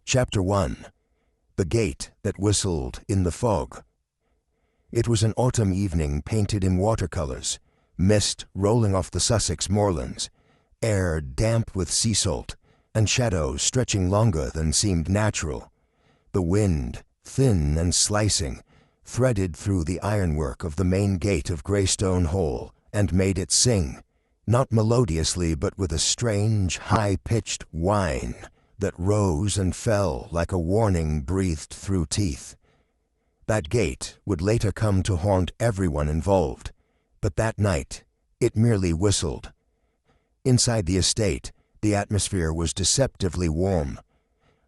Chapter 1. The Gate That Whistled in the Fog. It was an autumn evening painted in watercolors, mist rolling off the Sussex moorlands, air damp with sea salt, and shadows stretching longer than seemed natural. The wind, thin and slicing, threaded through the ironwork of the main gate of Greystone Hall and made it sing, not melodiously but with a strange, high-pitched whine that rose and fell like a warning breathed through teeth. That gate would later come to haunt everyone involved, but that night it merely whistled. Inside the estate, the atmosphere was deceptively warm.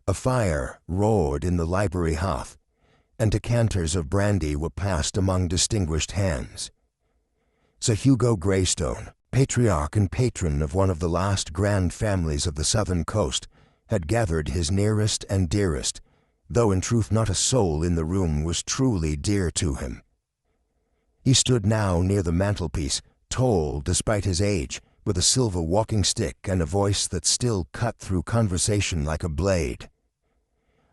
A fire roared in the library hearth, and decanters of brandy were passed among distinguished hands. Sir Hugo Greystone, patriarch and patron of one of the last grand families of the southern coast, had gathered his nearest and dearest, though in truth not a soul in the room was truly dear to him. He stood now near the mantelpiece, tall despite his age, with a silver walking stick and a voice that still cut through conversation like a blade.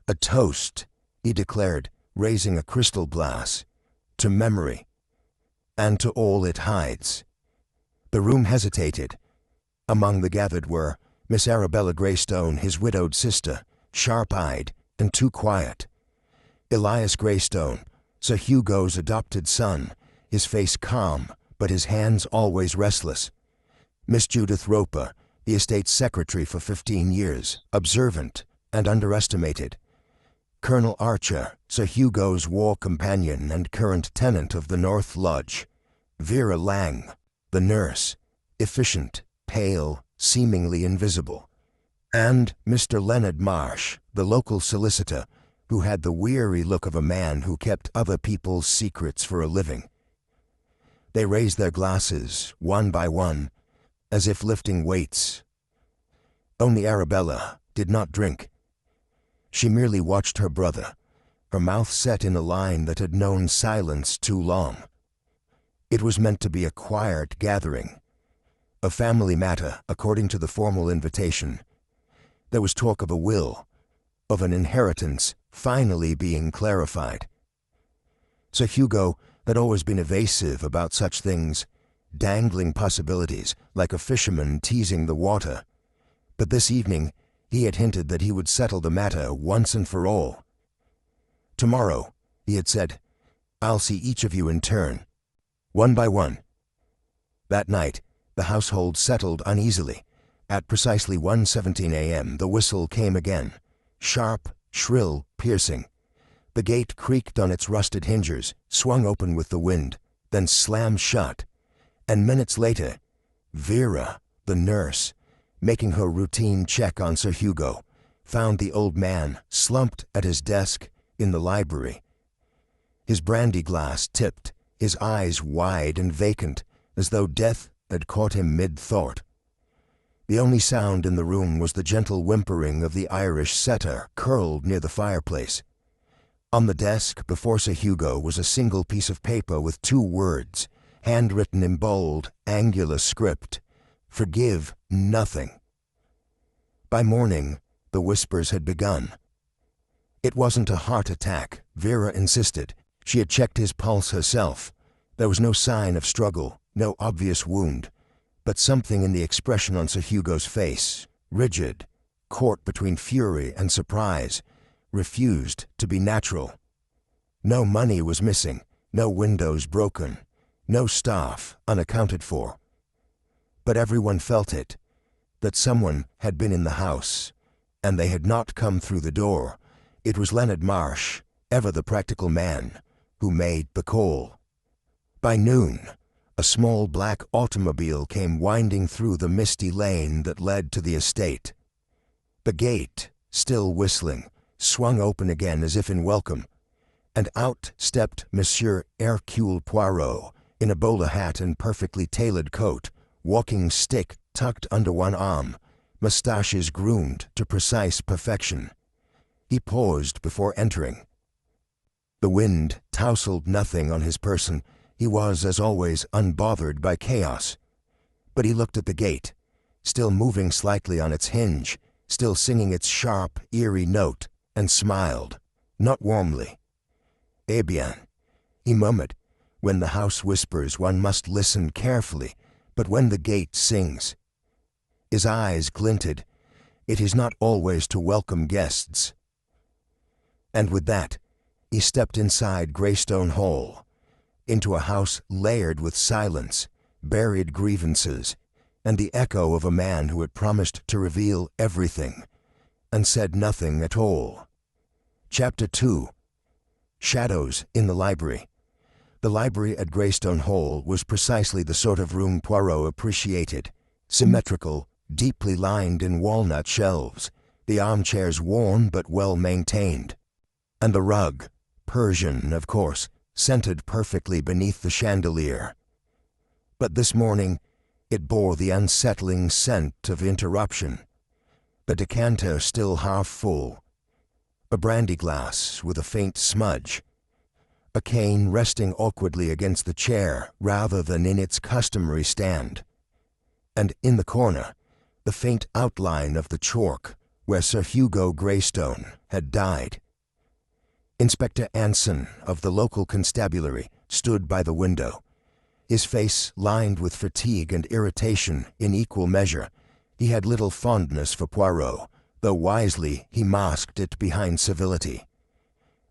"A toast," he declared, raising a crystal glass, "to memory, and to all it hides." The room hesitated. Among the gathered were Miss Arabella Greystone, his widowed sister, sharp-eyed and too quiet; Elias Greystone, Sir Hugo's adopted son, his face calm but his hands always restless; Miss Judith Roper, the estate's secretary for 15 years, observant and underestimated; Colonel Archer, Sir Hugo's war companion and current tenant of the North Lodge; Vera Lang, the nurse, efficient, pale, seemingly invisible; and Mr. Leonard Marsh, the local solicitor, who had the weary look of a man who kept other people's secrets for a living. They raised their glasses, one by one, as if lifting weights. Only Arabella did not drink. She merely watched her brother, her mouth set in a line that had known silence too long. It was meant to be a quiet gathering, a family matter according to the formal invitation. There was talk of a will, of an inheritance finally being clarified. Sir Hugo had always been evasive about such things, dangling possibilities like a fisherman teasing the water. But this evening he had hinted that he would settle the matter once and for all. "Tomorrow," he had said, "I'll see each of you in turn, one by one." That night the household settled uneasily. At precisely 1:17 a.m. the whistle came again, sharp, shrill, piercing. The gate creaked on its rusted hinges, swung open with the wind, then slammed shut. And minutes later, Vera, the nurse, making her routine check on Sir Hugo, found the old man slumped at his desk in the library. His brandy glass tipped, his eyes wide and vacant, as though death had caught him mid-thought. The only sound in the room was the gentle whimpering of the Irish setter curled near the fireplace. On the desk before Sir Hugo was a single piece of paper with 2 words, handwritten in bold, angular script: "Forgive nothing." By morning, the whispers had begun. It wasn't a heart attack, Vera insisted. She had checked his pulse herself. There was no sign of struggle, no obvious wound, but something in the expression on Sir Hugo's face, rigid, caught between fury and surprise, refused to be natural. No money was missing, no windows broken, no staff unaccounted for. But everyone felt it, that someone had been in the house, and they had not come through the door. It was Leonard Marsh, ever the practical man, who made the call. By noon, a small black automobile came winding through the misty lane that led to the estate. The gate, still whistling, swung open again as if in welcome, and out stepped Monsieur Hercule Poirot, in a bowler hat and perfectly tailored coat, walking stick tucked under one arm, mustaches groomed to precise perfection. He paused before entering. The wind tousled nothing on his person. He was, as always, unbothered by chaos. But he looked at the gate, still moving slightly on its hinge, still singing its sharp, eerie note, and smiled, not warmly. "Eh bien," he murmured. "When the house whispers, one must listen carefully, but when the gate sings—" His eyes glinted. "It is not always to welcome guests." And with that, he stepped inside Greystone Hall, into a house layered with silence, buried grievances, and the echo of a man who had promised to reveal everything, and said nothing at all. Chapter 2. Shadows in the Library. The library at Greystone Hall was precisely the sort of room Poirot appreciated. Symmetrical, deeply lined in walnut shelves, the armchairs worn but well maintained, and the rug, Persian, of course, scented perfectly beneath the chandelier. But this morning it bore the unsettling scent of interruption. The decanter still half full, a brandy glass with a faint smudge, a cane resting awkwardly against the chair rather than in its customary stand, and in the corner, the faint outline of the chalk where Sir Hugo Greystone had died. Inspector Anson of the local constabulary stood by the window, his face lined with fatigue and irritation in equal measure. He had little fondness for Poirot, though wisely he masked it behind civility.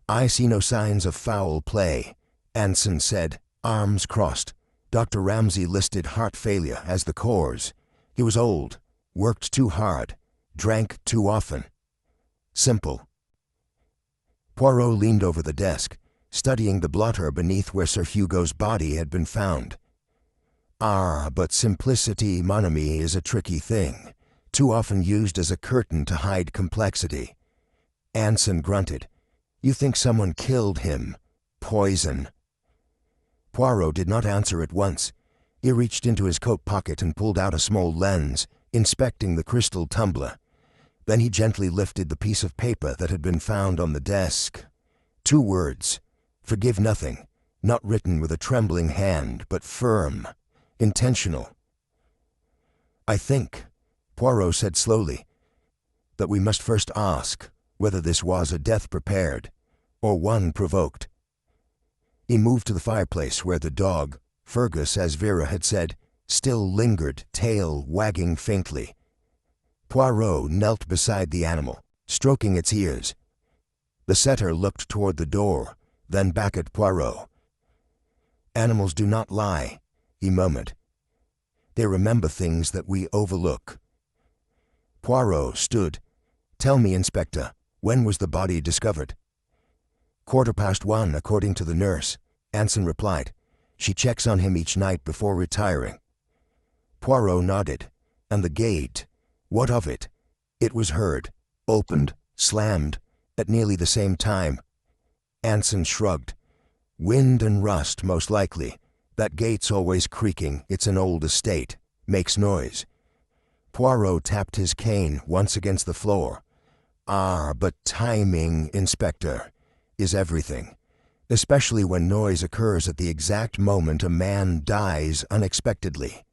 "I see no signs of foul play," Anson said, arms crossed. Dr. Ramsay listed heart failure as the cause. He was old, worked too hard, drank too often. Simple. Poirot leaned over the desk, studying the blotter beneath where Sir Hugo's body had been found. "Ah, but simplicity, mon ami, is a tricky thing, too often used as a curtain to hide complexity." Anson grunted. "You think someone killed him? Poison." Poirot did not answer at once. He reached into his coat pocket and pulled out a small lens, inspecting the crystal tumbler. Then he gently lifted the piece of paper that had been found on the desk. 2 words, "Forgive nothing," not written with a trembling hand, but firm, intentional. "I think," Poirot said slowly, "that we must first ask whether this was a death prepared, or one provoked." He moved to the fireplace where the dog, Fergus as Vera had said, still lingered, tail wagging faintly. Poirot knelt beside the animal, stroking its ears. The setter looked toward the door, then back at Poirot. "Animals do not lie," he murmured. "They remember things that we overlook." Poirot stood. "Tell me, Inspector, when was the body discovered?" 1:15, according to the nurse," Anson replied. "She checks on him each night before retiring." Poirot nodded. "And the gate? What of it?" "It was heard, opened, slammed, at nearly the same time." Anson shrugged. "Wind and rust, most likely. That gate's always creaking. It's an old estate. Makes noise." Poirot tapped his cane once against the floor. "Ah, but timing, Inspector, is everything, especially when noise occurs at the exact moment a man dies unexpectedly."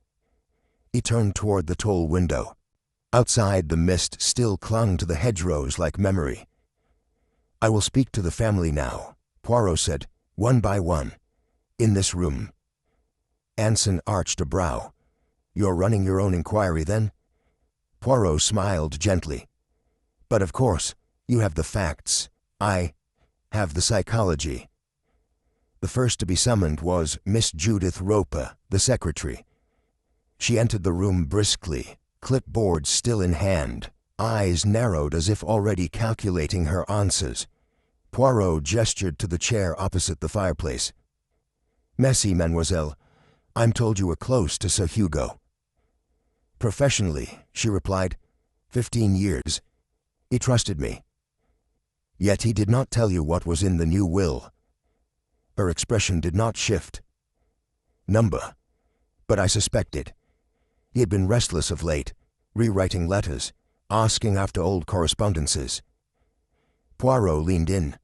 He turned toward the tall window. Outside, the mist still clung to the hedgerows like memory. "I will speak to the family now," Poirot said, "one by one. In this room." Anson arched a brow. "You're running your own inquiry, then?" Poirot smiled gently. "But of course, you have the facts. I have the psychology." The first to be summoned was Miss Judith Roper, the secretary. She entered the room briskly, clipboard still in hand, eyes narrowed as if already calculating her answers. Poirot gestured to the chair opposite the fireplace. "Merci, mademoiselle. I'm told you were close to Sir Hugo." "Professionally," she replied, 15 years. He trusted me." "Yet he did not tell you what was in the new will." Her expression did not shift. "Number. But I suspected. He had been restless of late, rewriting letters, asking after old correspondences." Poirot leaned in.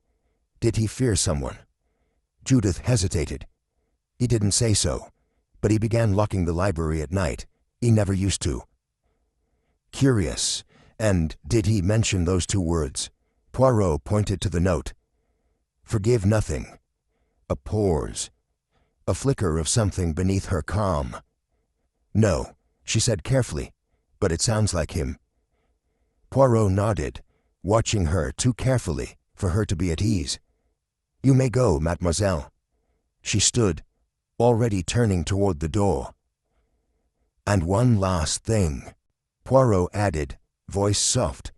"Did he fear someone?" Judith hesitated. "He didn't say so, but he began locking the library at night. He never used to." "Curious. And did he mention those 2 words? Poirot pointed to the note. Forgive nothing. A pause. A flicker of something beneath her calm. No, she said carefully, but it sounds like him. Poirot nodded, watching her too carefully for her to be at ease. You may go, mademoiselle. She stood, already turning toward the door. And one last thing, Poirot added, voice soft.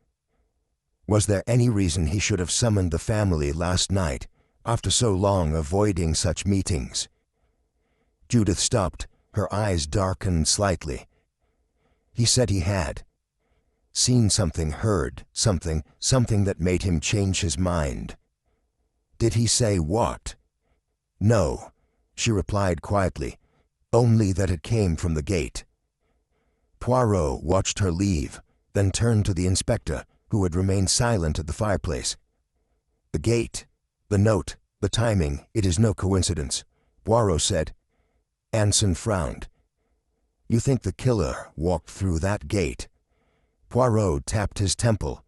Was there any reason he should have summoned the family last night, after so long avoiding such meetings? Judith stopped, her eyes darkened slightly. He said he had. Seen something, heard something that made him change his mind. Did he say what? No, she replied quietly, only that it came from the gate. Poirot watched her leave, then turned to the inspector, who had remained silent at the fireplace. The gate, the note, the timing, it is no coincidence, Poirot said. Anson frowned. You think the killer walked through that gate? Poirot tapped his temple.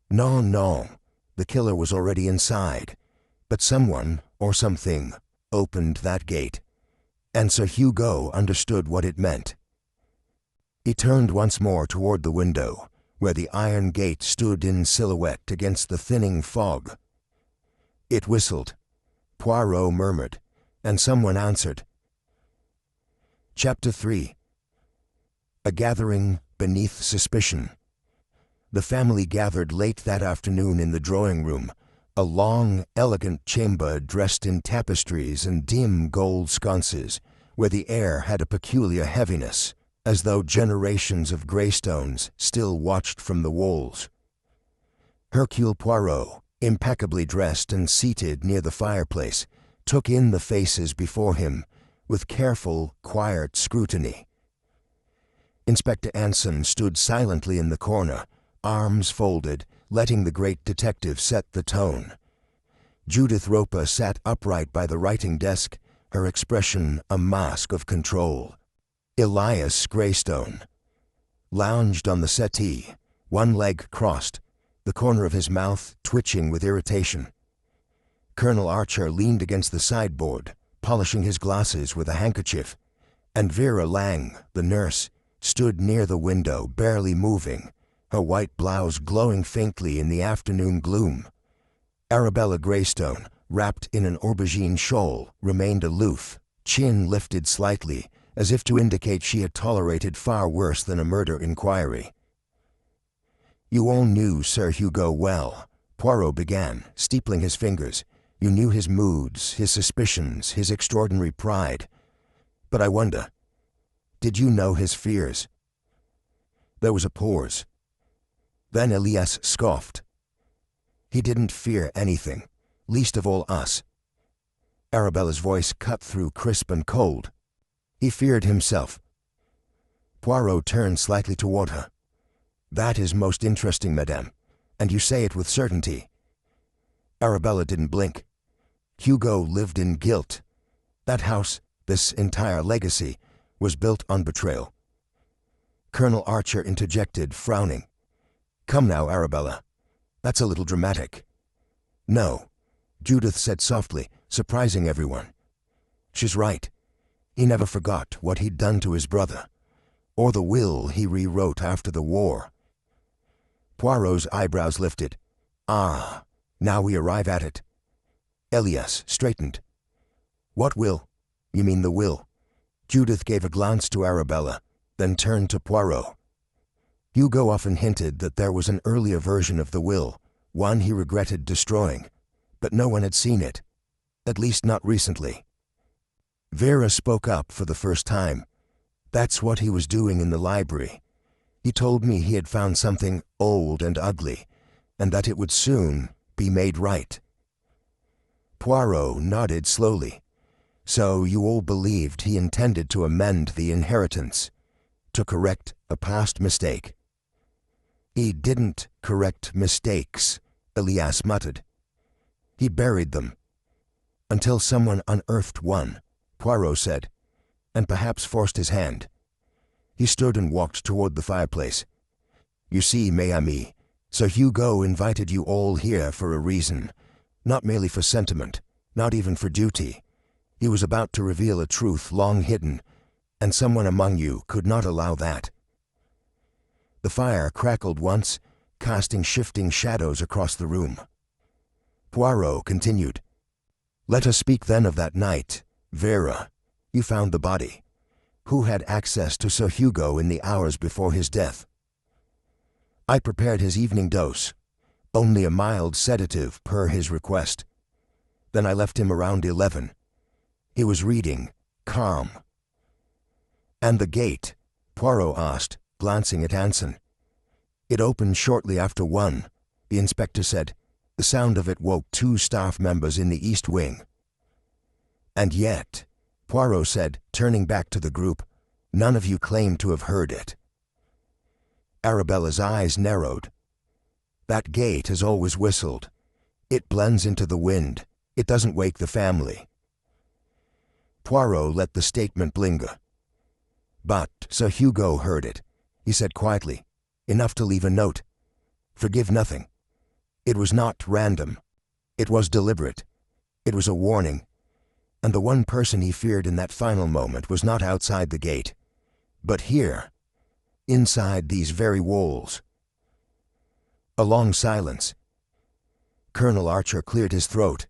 No, the killer was already inside, but someone, or something, opened that gate, and Sir Hugo understood what it meant. He turned once more toward the window, where the iron gate stood in silhouette against the thinning fog. It whistled. Poirot murmured, and someone answered. Chapter 3. A gathering beneath suspicion. The family gathered late that afternoon in the drawing-room, a long, elegant chamber dressed in tapestries and dim gold sconces, where the air had a peculiar heaviness, as though generations of Greystones still watched from the walls. Hercule Poirot, impeccably dressed and seated near the fireplace, took in the faces before him with careful, quiet scrutiny. Inspector Anson stood silently in the corner, arms folded, letting the great detective set the tone. Judith Roper sat upright by the writing desk, her expression a mask of control. Elias Greystone lounged on the settee, one leg crossed, the corner of his mouth twitching with irritation. Colonel Archer leaned against the sideboard, polishing his glasses with a handkerchief, and Vera Lang, the nurse, stood near the window, barely moving, her white blouse glowing faintly in the afternoon gloom. Arabella Greystone, wrapped in an aubergine shawl, remained aloof, chin lifted slightly, as if to indicate she had tolerated far worse than a murder inquiry. You all knew Sir Hugo well, Poirot began, steepling his fingers. You knew his moods, his suspicions, his extraordinary pride. But I wonder, did you know his fears? There was a pause. Then Elias scoffed. He didn't fear anything, least of all us. Arabella's voice cut through crisp and cold. He feared himself. Poirot turned slightly toward her. That is most interesting, madame, and you say it with certainty. Arabella didn't blink. Hugo lived in guilt. That house, this entire legacy, was built on betrayal. Colonel Archer interjected, frowning. Come now, Arabella. That's a little dramatic. No, Judith said softly, surprising everyone. She's right. He never forgot what he'd done to his brother, or the will he rewrote after the war. Poirot's eyebrows lifted. Ah, now we arrive at it. Elias straightened. What will? You mean the will? Judith gave a glance to Arabella, then turned to Poirot. Hugo often hinted that there was an earlier version of the will, one he regretted destroying, but no one had seen it, at least not recently. Vera spoke up for the first time. That's what he was doing in the library. He told me he had found something old and ugly, and that it would soon be made right. Poirot nodded slowly. So you all believed he intended to amend the inheritance, to correct a past mistake. He didn't correct mistakes, Elias muttered. He buried them. Until someone unearthed one, Poirot said, and perhaps forced his hand. He stood and walked toward the fireplace. You see, mes amis, Sir Hugo invited you all here for a reason, not merely for sentiment, not even for duty. He was about to reveal a truth long hidden, and someone among you could not allow that. The fire crackled once, casting shifting shadows across the room. Poirot continued, "Let us speak then of that night. Vera, you found the body. Who had access to Sir Hugo in the hours before his death?" "I prepared his evening dose, only a mild sedative per his request. Then I left him around 11. He was reading, calm." "And the gate?" Poirot asked, glancing at Anson. "It opened shortly after 1, the inspector said. The sound of it woke 2 staff members in the east wing." "And yet," Poirot said, turning back to the group, "none of you claim to have heard it." Arabella's eyes narrowed. "That gate has always whistled. It blends into the wind. It doesn't wake the family." Poirot let the statement linger. "But Sir Hugo heard it," he said quietly, "enough to leave a note. Forgive nothing. It was not random. It was deliberate. It was a warning. And the one person he feared in that final moment was not outside the gate, but here, inside these very walls." A long silence. Colonel Archer cleared his throat.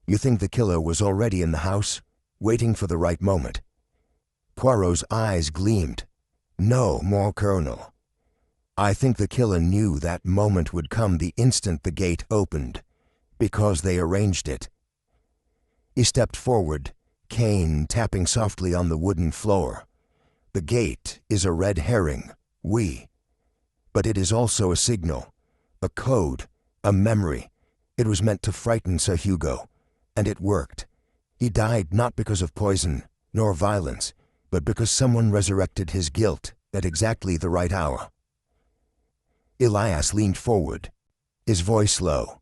"You think the killer was already in the house, waiting for the right moment?" Poirot's eyes gleamed. "No, more, Colonel. I think the killer knew that moment would come the instant the gate opened, because they arranged it." He stepped forward, cane tapping softly on the wooden floor. "The gate is a red herring, but it is also a signal, a code, a memory. It was meant to frighten Sir Hugo, and it worked. He died not because of poison, nor violence, but because someone resurrected his guilt at exactly the right hour." Elias leaned forward, his voice low.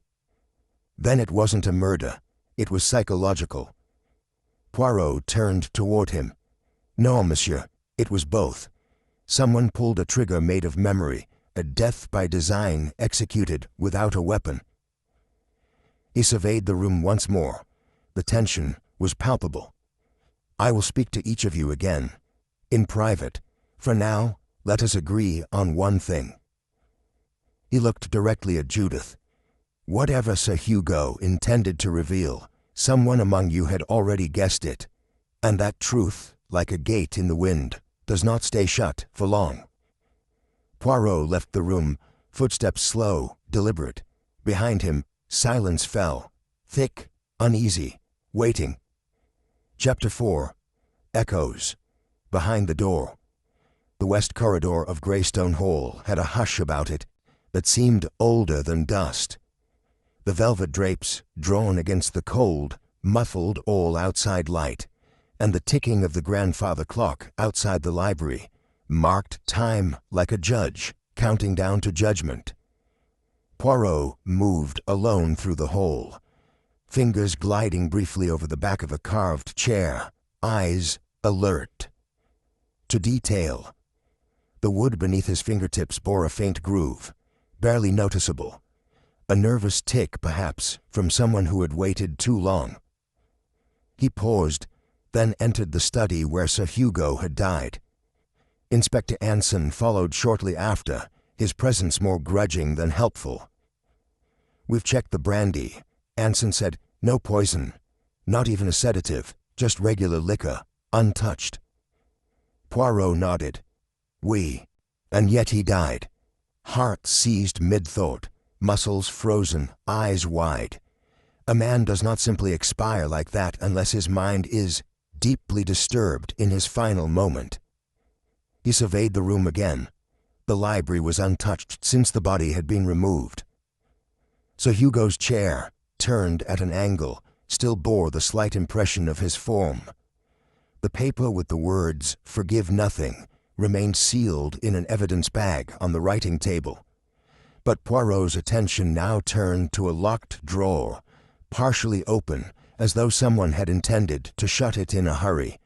"Then it wasn't a murder. It was psychological." Poirot turned toward him. "No, monsieur, it was both. Someone pulled a trigger made of memory, a death by design executed without a weapon." He surveyed the room once more. The tension was palpable. "I will speak to each of you again, in private. For now, let us agree on one thing." He looked directly at Judith. "Whatever Sir Hugo intended to reveal, someone among you had already guessed it, and that truth, like a gate in the wind, does not stay shut for long." Poirot left the room, footsteps slow, deliberate. Behind him, silence fell, thick, uneasy, waiting. Chapter 4. Echoes. Behind the door. The west corridor of Greystone Hall had a hush about it that seemed older than dust. The velvet drapes, drawn against the cold, muffled all outside light, and the ticking of the grandfather clock outside the library marked time like a judge counting down to judgment. Poirot moved alone through the hall, fingers gliding briefly over the back of a carved chair, eyes alert. To detail. The wood beneath his fingertips bore a faint groove, barely noticeable. A nervous tick, perhaps, from someone who had waited too long. He paused, then entered the study where Sir Hugo had died. Inspector Anson followed shortly after, his presence more grudging than helpful. "We've checked the brandy," Anson said. "No poison, not even a sedative, just regular liquor, untouched." Poirot nodded. And yet he died. Heart seized mid-thought, muscles frozen, eyes wide. A man does not simply expire like that unless his mind is deeply disturbed in his final moment. He surveyed the room again. The library was untouched since the body had been removed. Sir Hugo's chair, turned at an angle, still bore the slight impression of his form. The paper with the words, "Forgive nothing," remained sealed in an evidence bag on the writing table. But Poirot's attention now turned to a locked drawer, partially open, as though someone had intended to shut it in a hurry.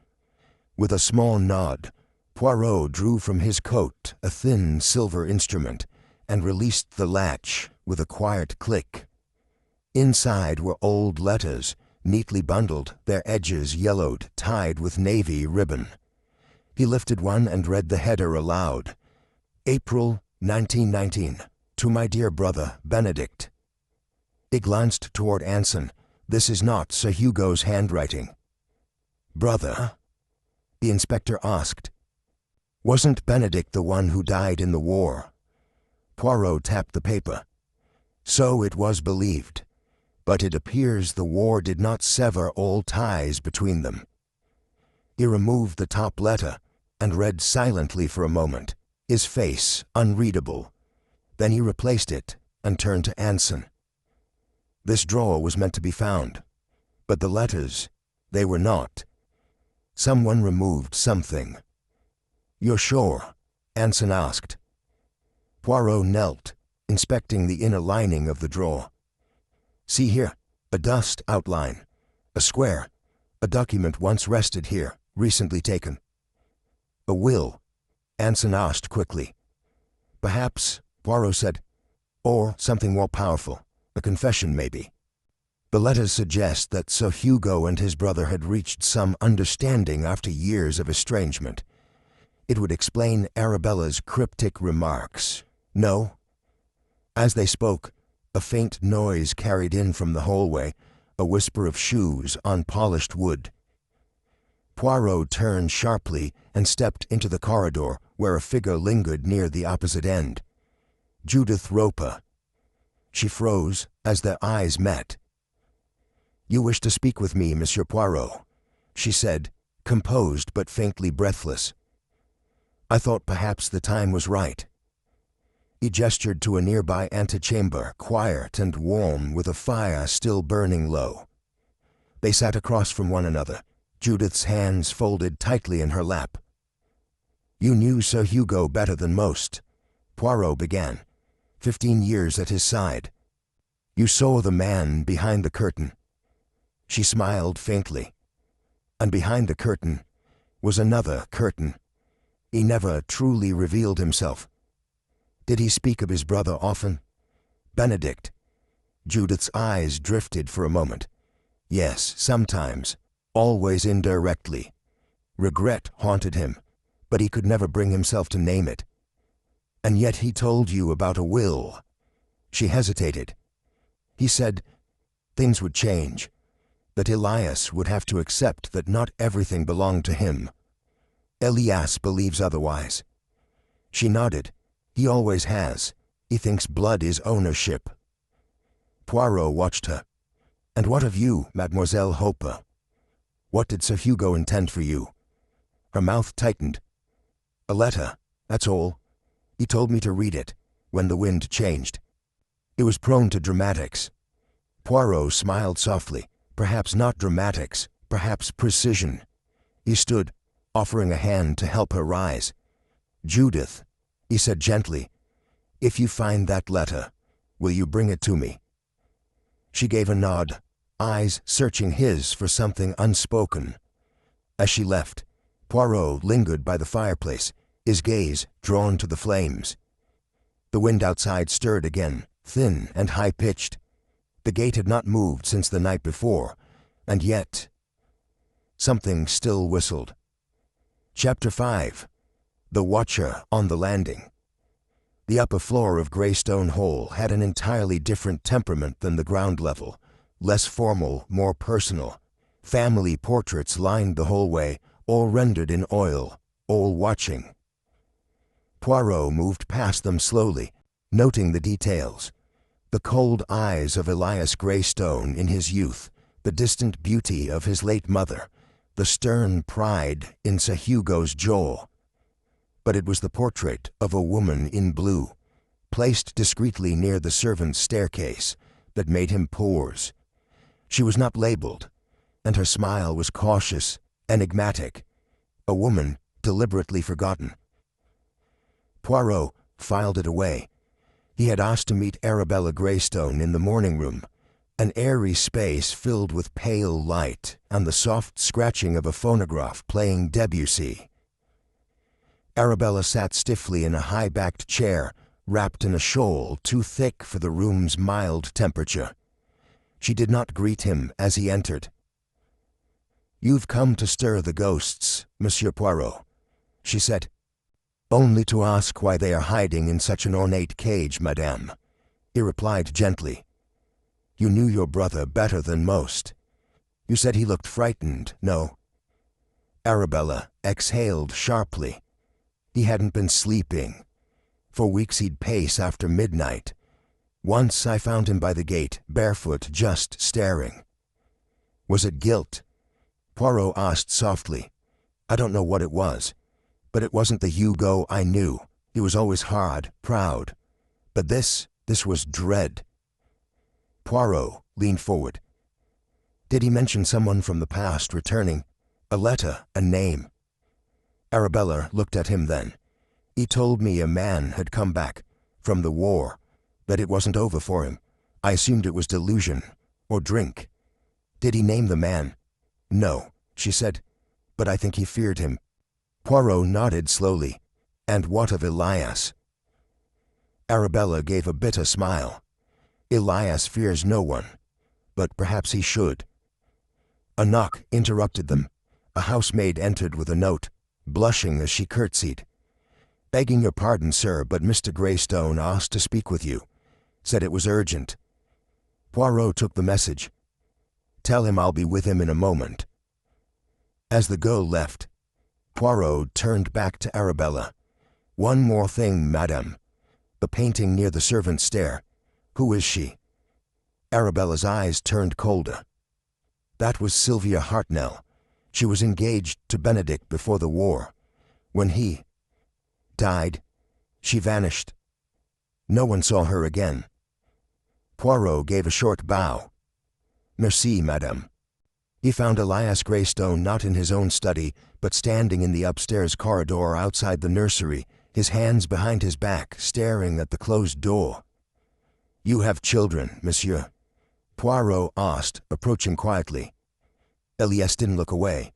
With a small nod, Poirot drew from his coat a thin silver instrument and released the latch with a quiet click. Inside were old letters, neatly bundled, their edges yellowed, tied with navy ribbon. He lifted one and read the header aloud. April 1919. To my dear brother, Benedict. He glanced toward Anson. This is not Sir Hugo's handwriting. Brother? The inspector asked. Wasn't Benedict the one who died in the war? Poirot tapped the paper. So it was believed, but it appears the war did not sever all ties between them. He removed the top letter and read silently for a moment, his face unreadable. Then he replaced it and turned to Anson. This drawer was meant to be found, but the letters, they were not. Someone removed something. You're sure? Anson asked. Poirot knelt, inspecting the inner lining of the drawer. See here, a dust outline, a square, a document once rested here, recently taken. A will? Anson asked quickly. Perhaps, Poirot said, or something more powerful, a confession maybe. The letters suggest that Sir Hugo and his brother had reached some understanding after years of estrangement. It would explain Arabella's cryptic remarks. No? As they spoke, a faint noise carried in from the hallway, a whisper of shoes on polished wood. Poirot turned sharply and stepped into the corridor where a figure lingered near the opposite end. Judith Roper. She froze as their eyes met. You wish to speak with me, Monsieur Poirot, she said, composed but faintly breathless. I thought perhaps the time was right. He gestured to a nearby antechamber, quiet and warm, with a fire still burning low. They sat across from one another, Judith's hands folded tightly in her lap. You knew Sir Hugo better than most, Poirot began, 15 years at his side. You saw the man behind the curtain. She smiled faintly. And behind the curtain was another curtain. He never truly revealed himself. Did he speak of his brother often? Benedict. Judith's eyes drifted for a moment. Yes, sometimes, always indirectly. Regret haunted him, but he could never bring himself to name it. And yet he told you about a will. She hesitated. He said things would change, that Elias would have to accept that not everything belonged to him. Elias believes otherwise. She nodded. He always has. He thinks blood is ownership. Poirot watched her. And what of you, Mademoiselle Hopper? What did Sir Hugo intend for you? Her mouth tightened. A letter, that's all. He told me to read it, when the wind changed. It was prone to dramatics. Poirot smiled softly. Perhaps not dramatics, perhaps precision. He stood, offering a hand to help her rise. Judith, he said gently, if you find that letter, will you bring it to me? She gave a nod, eyes searching his for something unspoken. As she left, Poirot lingered by the fireplace, his gaze drawn to the flames. The wind outside stirred again, thin and high-pitched. The gate had not moved since the night before, and yet something still whistled. Chapter 5. The Watcher on the Landing. The upper floor of Greystone Hall had an entirely different temperament than the ground level, less formal, more personal. Family portraits lined the hallway, all rendered in oil, all watching. Poirot moved past them slowly, noting the details. The cold eyes of Elias Greystone in his youth, the distant beauty of his late mother, the stern pride in Sir Hugo's jaw. But it was the portrait of a woman in blue, placed discreetly near the servants' staircase, that made him pause. She was not labeled, and her smile was cautious, enigmatic, a woman deliberately forgotten. Poirot filed it away. He had asked to meet Arabella Greystone in the morning room, an airy space filled with pale light and the soft scratching of a phonograph playing Debussy. Arabella sat stiffly in a high-backed chair, wrapped in a shawl too thick for the room's mild temperature. She did not greet him as he entered. "You've come to stir the ghosts, Monsieur Poirot," she said. "Only to ask why they are hiding in such an ornate cage, madame," he replied gently. "You knew your brother better than most. You said he looked frightened, no?" Arabella exhaled sharply. He hadn't been sleeping. For weeks he'd pace after midnight. Once I found him by the gate, barefoot, just staring. "Was it guilt?" Poirot asked softly. "I don't know what it was, but it wasn't the Hugo I knew. He was always hard, proud. But this was dread." Poirot leaned forward. "Did he mention someone from the past returning? A letter, a name?" Arabella looked at him then. "He told me a man had come back from the war, that it wasn't over for him. I assumed it was delusion or drink." "Did he name the man?" "No," she said, "but I think he feared him." Poirot nodded slowly. "And what of Elias?" Arabella gave a bitter smile. "Elias fears no one, but perhaps he should." A knock interrupted them. A housemaid entered with a note, blushing as she curtsied. "Begging your pardon, sir, but Mr. Greystone asked to speak with you. Said it was urgent." Poirot took the message. "Tell him I'll be with him in a moment." As the girl left, Poirot turned back to Arabella. "One more thing, madame. The painting near the servants' stair. Who is she?" Arabella's eyes turned colder. "That was Sylvia Hartnell. She was engaged to Benedict before the war. When he died, she vanished. No one saw her again." Poirot gave a short bow. "Merci, madame." He found Elias Greystone not in his own study, but standing in the upstairs corridor outside the nursery, his hands behind his back, staring at the closed door. "You have children, monsieur?" Poirot asked, approaching quietly. Elias didn't look away.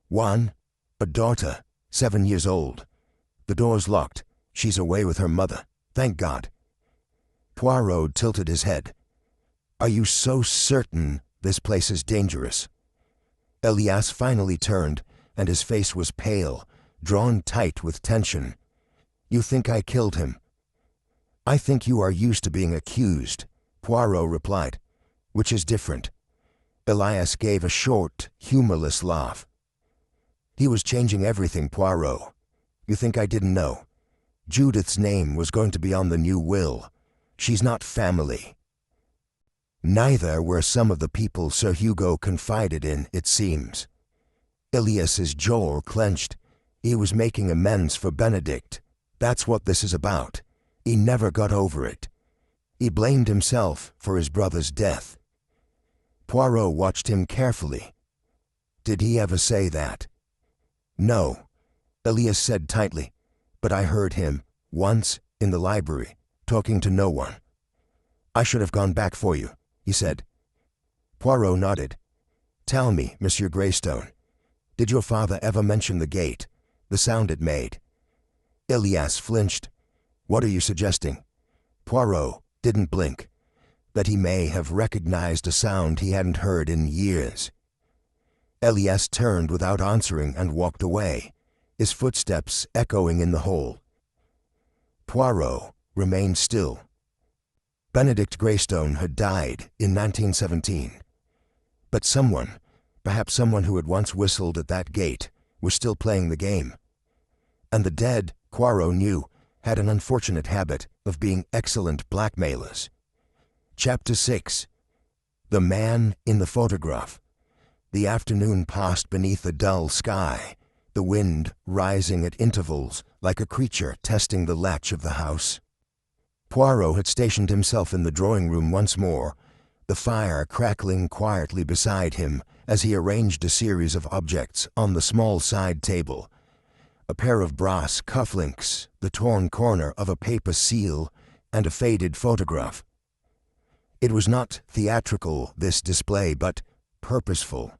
"One, a daughter, 7 years old. The door's locked. She's away with her mother. Thank God." Poirot tilted his head. "Are you so certain this place is dangerous?" Elias finally turned, and his face was pale, drawn tight with tension. "You think I killed him?" "I think you are used to being accused," Poirot replied, "which is different." Elias gave a short, humorless laugh. "He was changing everything, Poirot. You think I didn't know? Judith's name was going to be on the new will. She's not family." Neither were some of the people Sir Hugo confided in, it seems. Elias's jaw clenched. He was making amends for Benedict. That's what this is about. He never got over it. He blamed himself for his brother's death. Poirot watched him carefully. "Did he ever say that?" "No," Elias said tightly, "but I heard him, once, in the library, talking to no one." "I should have gone back for you," he said. Poirot nodded. "Tell me, Monsieur Greystone, did your father ever mention the gate, the sound it made?" Elias flinched. "What are you suggesting?" Poirot didn't blink. That he may have recognized a sound he hadn't heard in years. Elias turned without answering and walked away, his footsteps echoing in the hall. Poirot remained still. Benedict Greystone had died in 1917. But someone, perhaps someone who had once whistled at that gate, was still playing the game. And the dead, Poirot knew, had an unfortunate habit of being excellent blackmailers. Chapter 6. The Man in the Photograph. The afternoon passed beneath a dull sky, the wind rising at intervals like a creature testing the latch of the house. Poirot had stationed himself in the drawing-room once more, the fire crackling quietly beside him as he arranged a series of objects on the small side table. A pair of brass cufflinks, the torn corner of a paper seal, and a faded photograph. It was not theatrical, this display, but purposeful.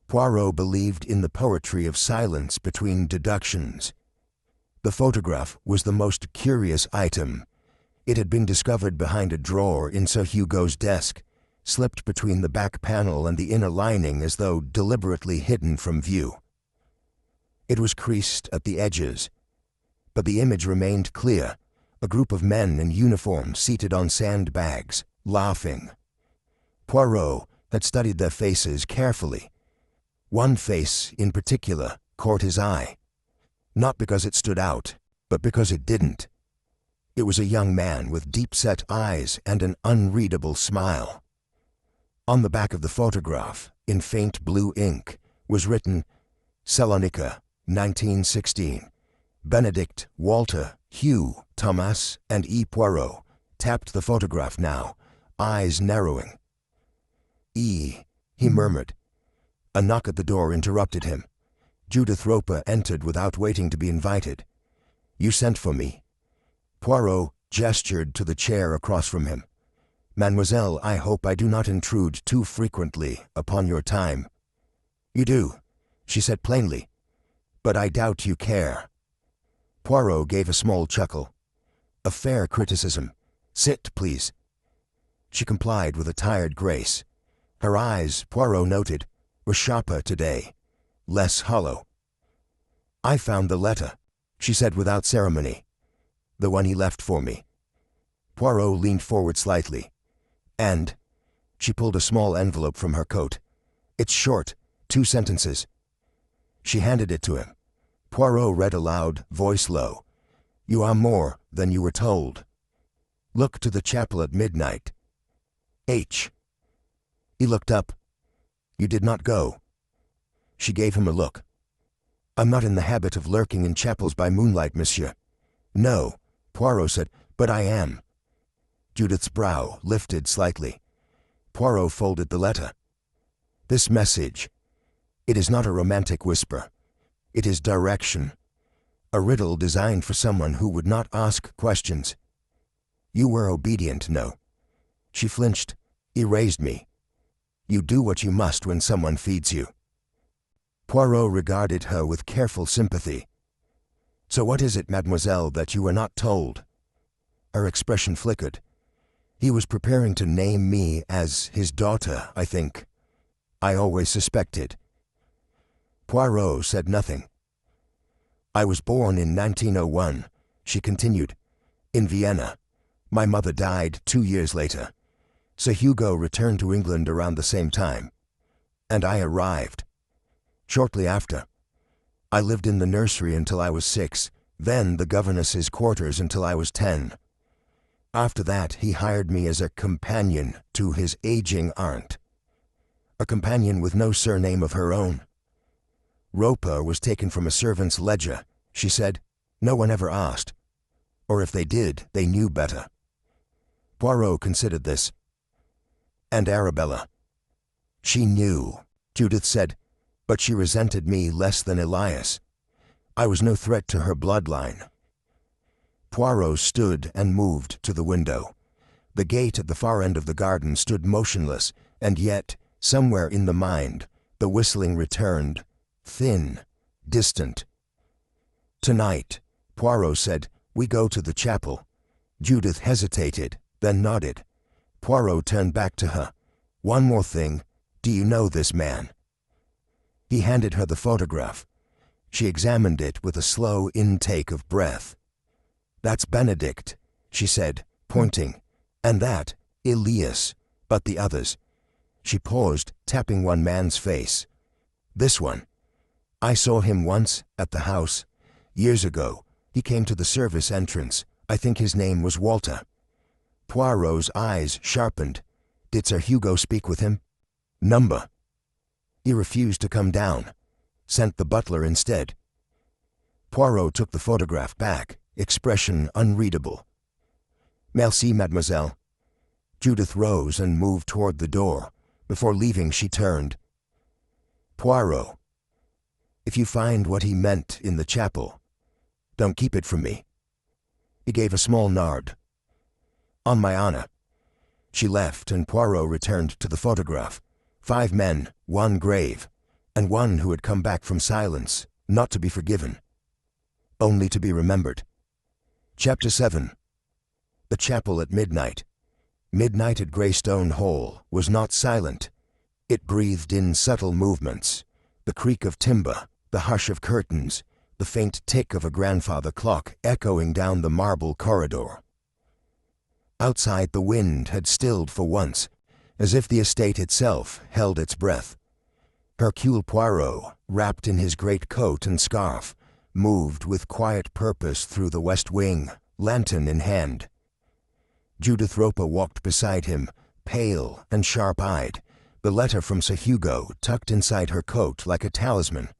Poirot believed in the poetry of silence between deductions. The photograph was the most curious item, It had been discovered behind a drawer in Sir Hugo's desk, slipped between the back panel and the inner lining as though deliberately hidden from view. It was creased at the edges, but the image remained clear, a group of men in uniform seated on sandbags, laughing. Poirot had studied their faces carefully. One face, in particular, caught his eye, not because it stood out, but because it didn't. It was a young man with deep-set eyes and an unreadable smile. On the back of the photograph, in faint blue ink, was written, Salonika, 1916. Benedict, Walter, Hugh, Thomas, and E. Poirot tapped the photograph now, eyes narrowing. He murmured. A knock at the door interrupted him. Judith Roper entered without waiting to be invited. You sent for me. Poirot gestured to the chair across from him. Mademoiselle, I hope I do not intrude too frequently upon your time. You do, she said plainly, but I doubt you care. Poirot gave a small chuckle. A fair criticism. Sit, please. She complied with a tired grace. Her eyes, Poirot noted, were sharper today, less hollow. I found the letter, she said without ceremony. The one he left for me. Poirot leaned forward slightly. And she pulled a small envelope from her coat. It's short, 2 sentences. She handed it to him. Poirot read aloud, voice low. You are more than you were told. Look to the chapel at midnight. H. He looked up. You did not go. She gave him a look. I'm not in the habit of lurking in chapels by moonlight, monsieur. No, Poirot said, but I am. Judith's brow lifted slightly. Poirot folded the letter. This message, it is not a romantic whisper. It is direction. A riddle designed for someone who would not ask questions. You were obedient, no. She flinched, erased me. You do what you must when someone feeds you. Poirot regarded her with careful sympathy. So what is it, mademoiselle, that you were not told? Her expression flickered. He was preparing to name me as his daughter, I think. I always suspected. Poirot said nothing. I was born in 1901, she continued, in Vienna. My mother died 2 years later. Sir Hugo returned to England around the same time, and I arrived. Shortly after. I lived in the nursery until I was 6, then the governess's quarters until I was 10. After that, he hired me as a companion to his aging aunt. A companion with no surname of her own. Roper was taken from a servant's ledger, she said. No one ever asked. Or if they did, they knew better. Poirot considered this. And Arabella. She knew, Judith said, but she resented me less than Elias. I was no threat to her bloodline. Poirot stood and moved to the window. The gate at the far end of the garden stood motionless, and yet, somewhere in the mind, the whistling returned, thin, distant. Tonight, Poirot said, we go to the chapel. Judith hesitated, then nodded. Poirot turned back to her. One more thing. Do you know this man? He handed her the photograph. She examined it with a slow intake of breath. That's Benedict, she said, pointing. And that, Elias, but the others. She paused, tapping one man's face. This one. I saw him once at the house. Years ago, he came to the service entrance. I think his name was Walter. Poirot's eyes sharpened. Did Sir Hugo speak with him? Number. He refused to come down. Sent the butler instead. Poirot took the photograph back, expression unreadable. Merci, mademoiselle. Judith rose and moved toward the door. Before leaving, she turned. Poirot, if you find what he meant in the chapel, don't keep it from me. He gave a small nod. On my honor. She left, and Poirot returned to the photograph. 5 men, 1 grave, and one who had come back from silence, not to be forgiven, only to be remembered. Chapter 7. The chapel at midnight. Midnight at Greystone Hall was not silent. It breathed in subtle movements, the creak of timber, the hush of curtains, the faint tick of a grandfather clock echoing down the marble corridor. Outside, the wind had stilled for once, as if the estate itself held its breath. Hercule Poirot, wrapped in his great coat and scarf, moved with quiet purpose through the west wing, lantern in hand. Judith Roper walked beside him, pale and sharp-eyed, the letter from Sir Hugo tucked inside her coat like a talisman.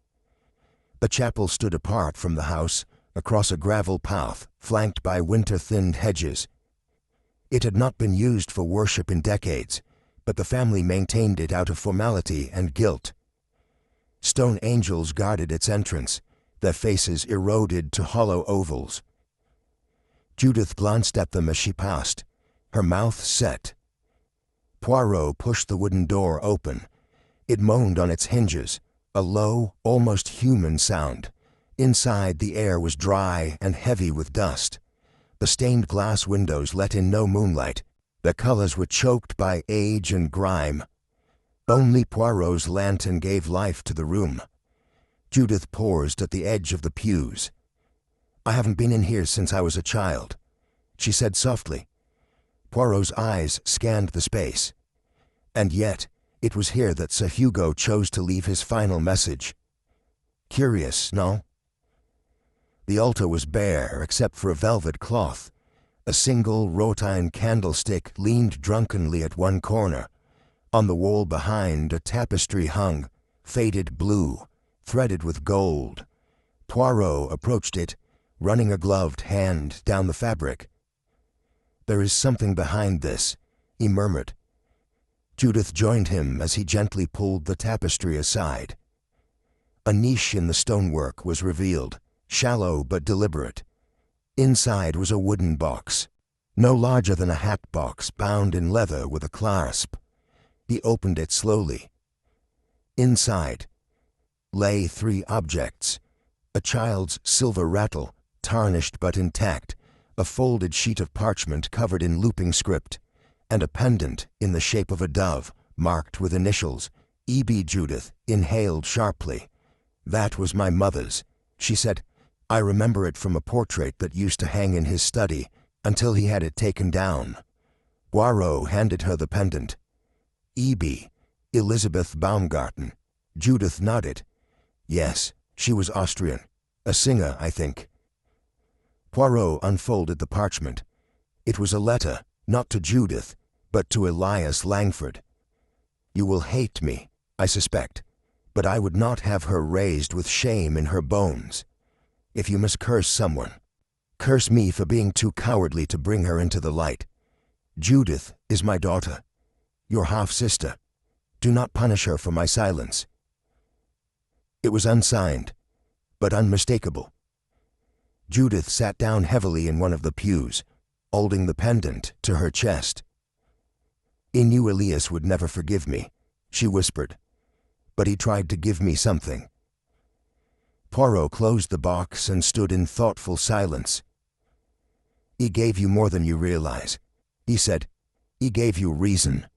The chapel stood apart from the house, across a gravel path flanked by winter-thinned hedges. It had not been used for worship in decades, but the family maintained it out of formality and guilt. Stone angels guarded its entrance, their faces eroded to hollow ovals. Judith glanced at them as she passed, her mouth set. Poirot pushed the wooden door open. It moaned on its hinges, a low, almost human sound. Inside, the air was dry and heavy with dust. The stained glass windows let in no moonlight. Their colors were choked by age and grime. Only Poirot's lantern gave life to the room. Judith paused at the edge of the pews. "I haven't been in here since I was a child," she said softly. Poirot's eyes scanned the space. And yet, it was here that Sir Hugo chose to leave his final message. Curious, no? The altar was bare except for a velvet cloth. A single wrought iron candlestick leaned drunkenly at one corner. On the wall behind, a tapestry hung, faded blue, threaded with gold. Poirot approached it, running a gloved hand down the fabric. "There is something behind this," he murmured. Judith joined him as he gently pulled the tapestry aside. A niche in the stonework was revealed, shallow but deliberate. Inside was a wooden box, no larger than a hat box bound in leather with a clasp. He opened it slowly. Inside lay 3 objects: a child's silver rattle, tarnished but intact, a folded sheet of parchment covered in looping script, and a pendant in the shape of a dove, marked with initials. E.B. Judith inhaled sharply. "That was my mother's," she said. "I remember it from a portrait that used to hang in his study, until he had it taken down." Poirot handed her the pendant. "E.B. Elizabeth Baumgarten." Judith nodded. "Yes, she was Austrian. A singer, I think." Poirot unfolded the parchment. It was a letter, not to Judith, but to Elias Langford. "You will hate me, I suspect, but I would not have her raised with shame in her bones. If you must curse someone, curse me for being too cowardly to bring her into the light. Judith is my daughter, your half-sister. Do not punish her for my silence." It was unsigned, but unmistakable. Judith sat down heavily in one of the pews, holding the pendant to her chest. "I knew Elias would never forgive me," she whispered, "but he tried to give me something." Poirot closed the box and stood in thoughtful silence. "He gave you more than you realize," he said. "He gave you reason."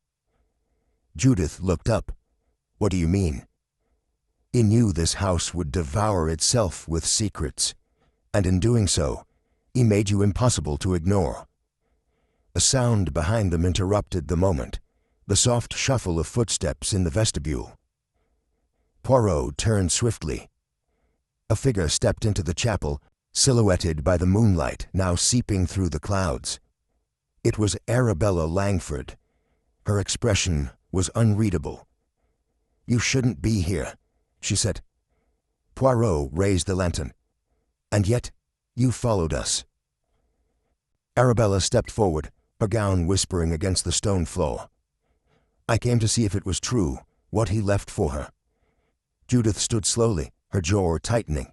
Judith looked up. "What do you mean?" "He knew this house would devour itself with secrets, and in doing so, he made you impossible to ignore." A sound behind them interrupted the moment, the soft shuffle of footsteps in the vestibule. Poirot turned swiftly. A figure stepped into the chapel, silhouetted by the moonlight now seeping through the clouds. It was Arabella Langford. Her expression was unreadable. "You shouldn't be here," she said. Poirot raised the lantern. "And yet, you followed us." Arabella stepped forward, her gown whispering against the stone floor. "I came to see if it was true, what he left for her." Judith stood slowly, her jaw tightening.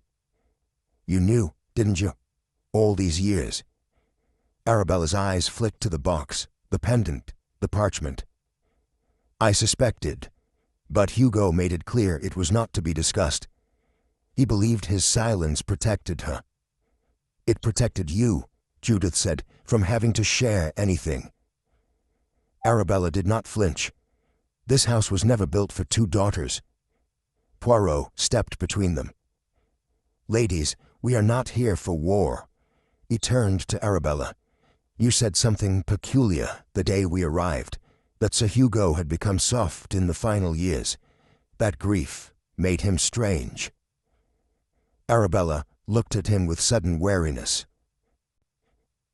"You knew, didn't you? All these years?" Arabella's eyes flicked to the box, the pendant, the parchment. "I suspected, but Hugo made it clear it was not to be discussed. He believed his silence protected her." "It protected you," Judith said, from having to share anything. Arabella did not flinch. This house was never built for two daughters. Poirot stepped between them. "Ladies, we are not here for war." He turned to Arabella. "You said something peculiar the day we arrived, that Sir Hugo had become soft in the final years. That grief made him strange." Arabella looked at him with sudden wariness.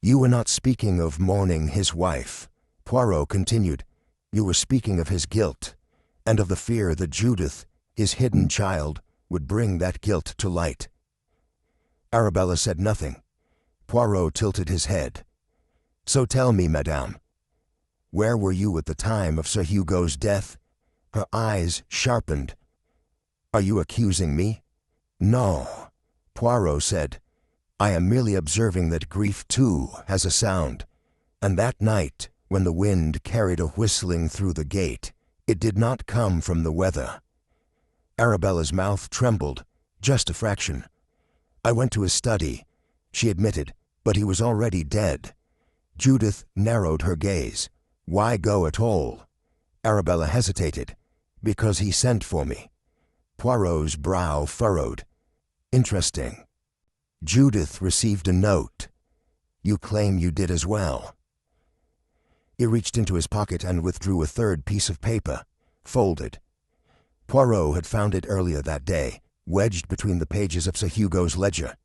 "You were not speaking of mourning his wife," Poirot continued. "You were speaking of his guilt, and of the fear that Judith, his hidden child, would bring that guilt to light." Arabella said nothing. Poirot tilted his head. "So tell me, madame, where were you at the time of Sir Hugo's death?" Her eyes sharpened. "Are you accusing me?" "No," Poirot said. "I am merely observing that grief too has a sound, and that night, when the wind carried a whistling through the gate, it did not come from the weather." Arabella's mouth trembled, just a fraction. "I went to his study," she admitted, "but he was already dead." Judith narrowed her gaze. "Why go at all?" Arabella hesitated. "Because he sent for me." Poirot's brow furrowed. "Interesting. Judith received a note. You claim you did as well." He reached into his pocket and withdrew a third piece of paper, folded. Poirot had found it earlier that day, wedged between the pages of Sir Hugo's ledger.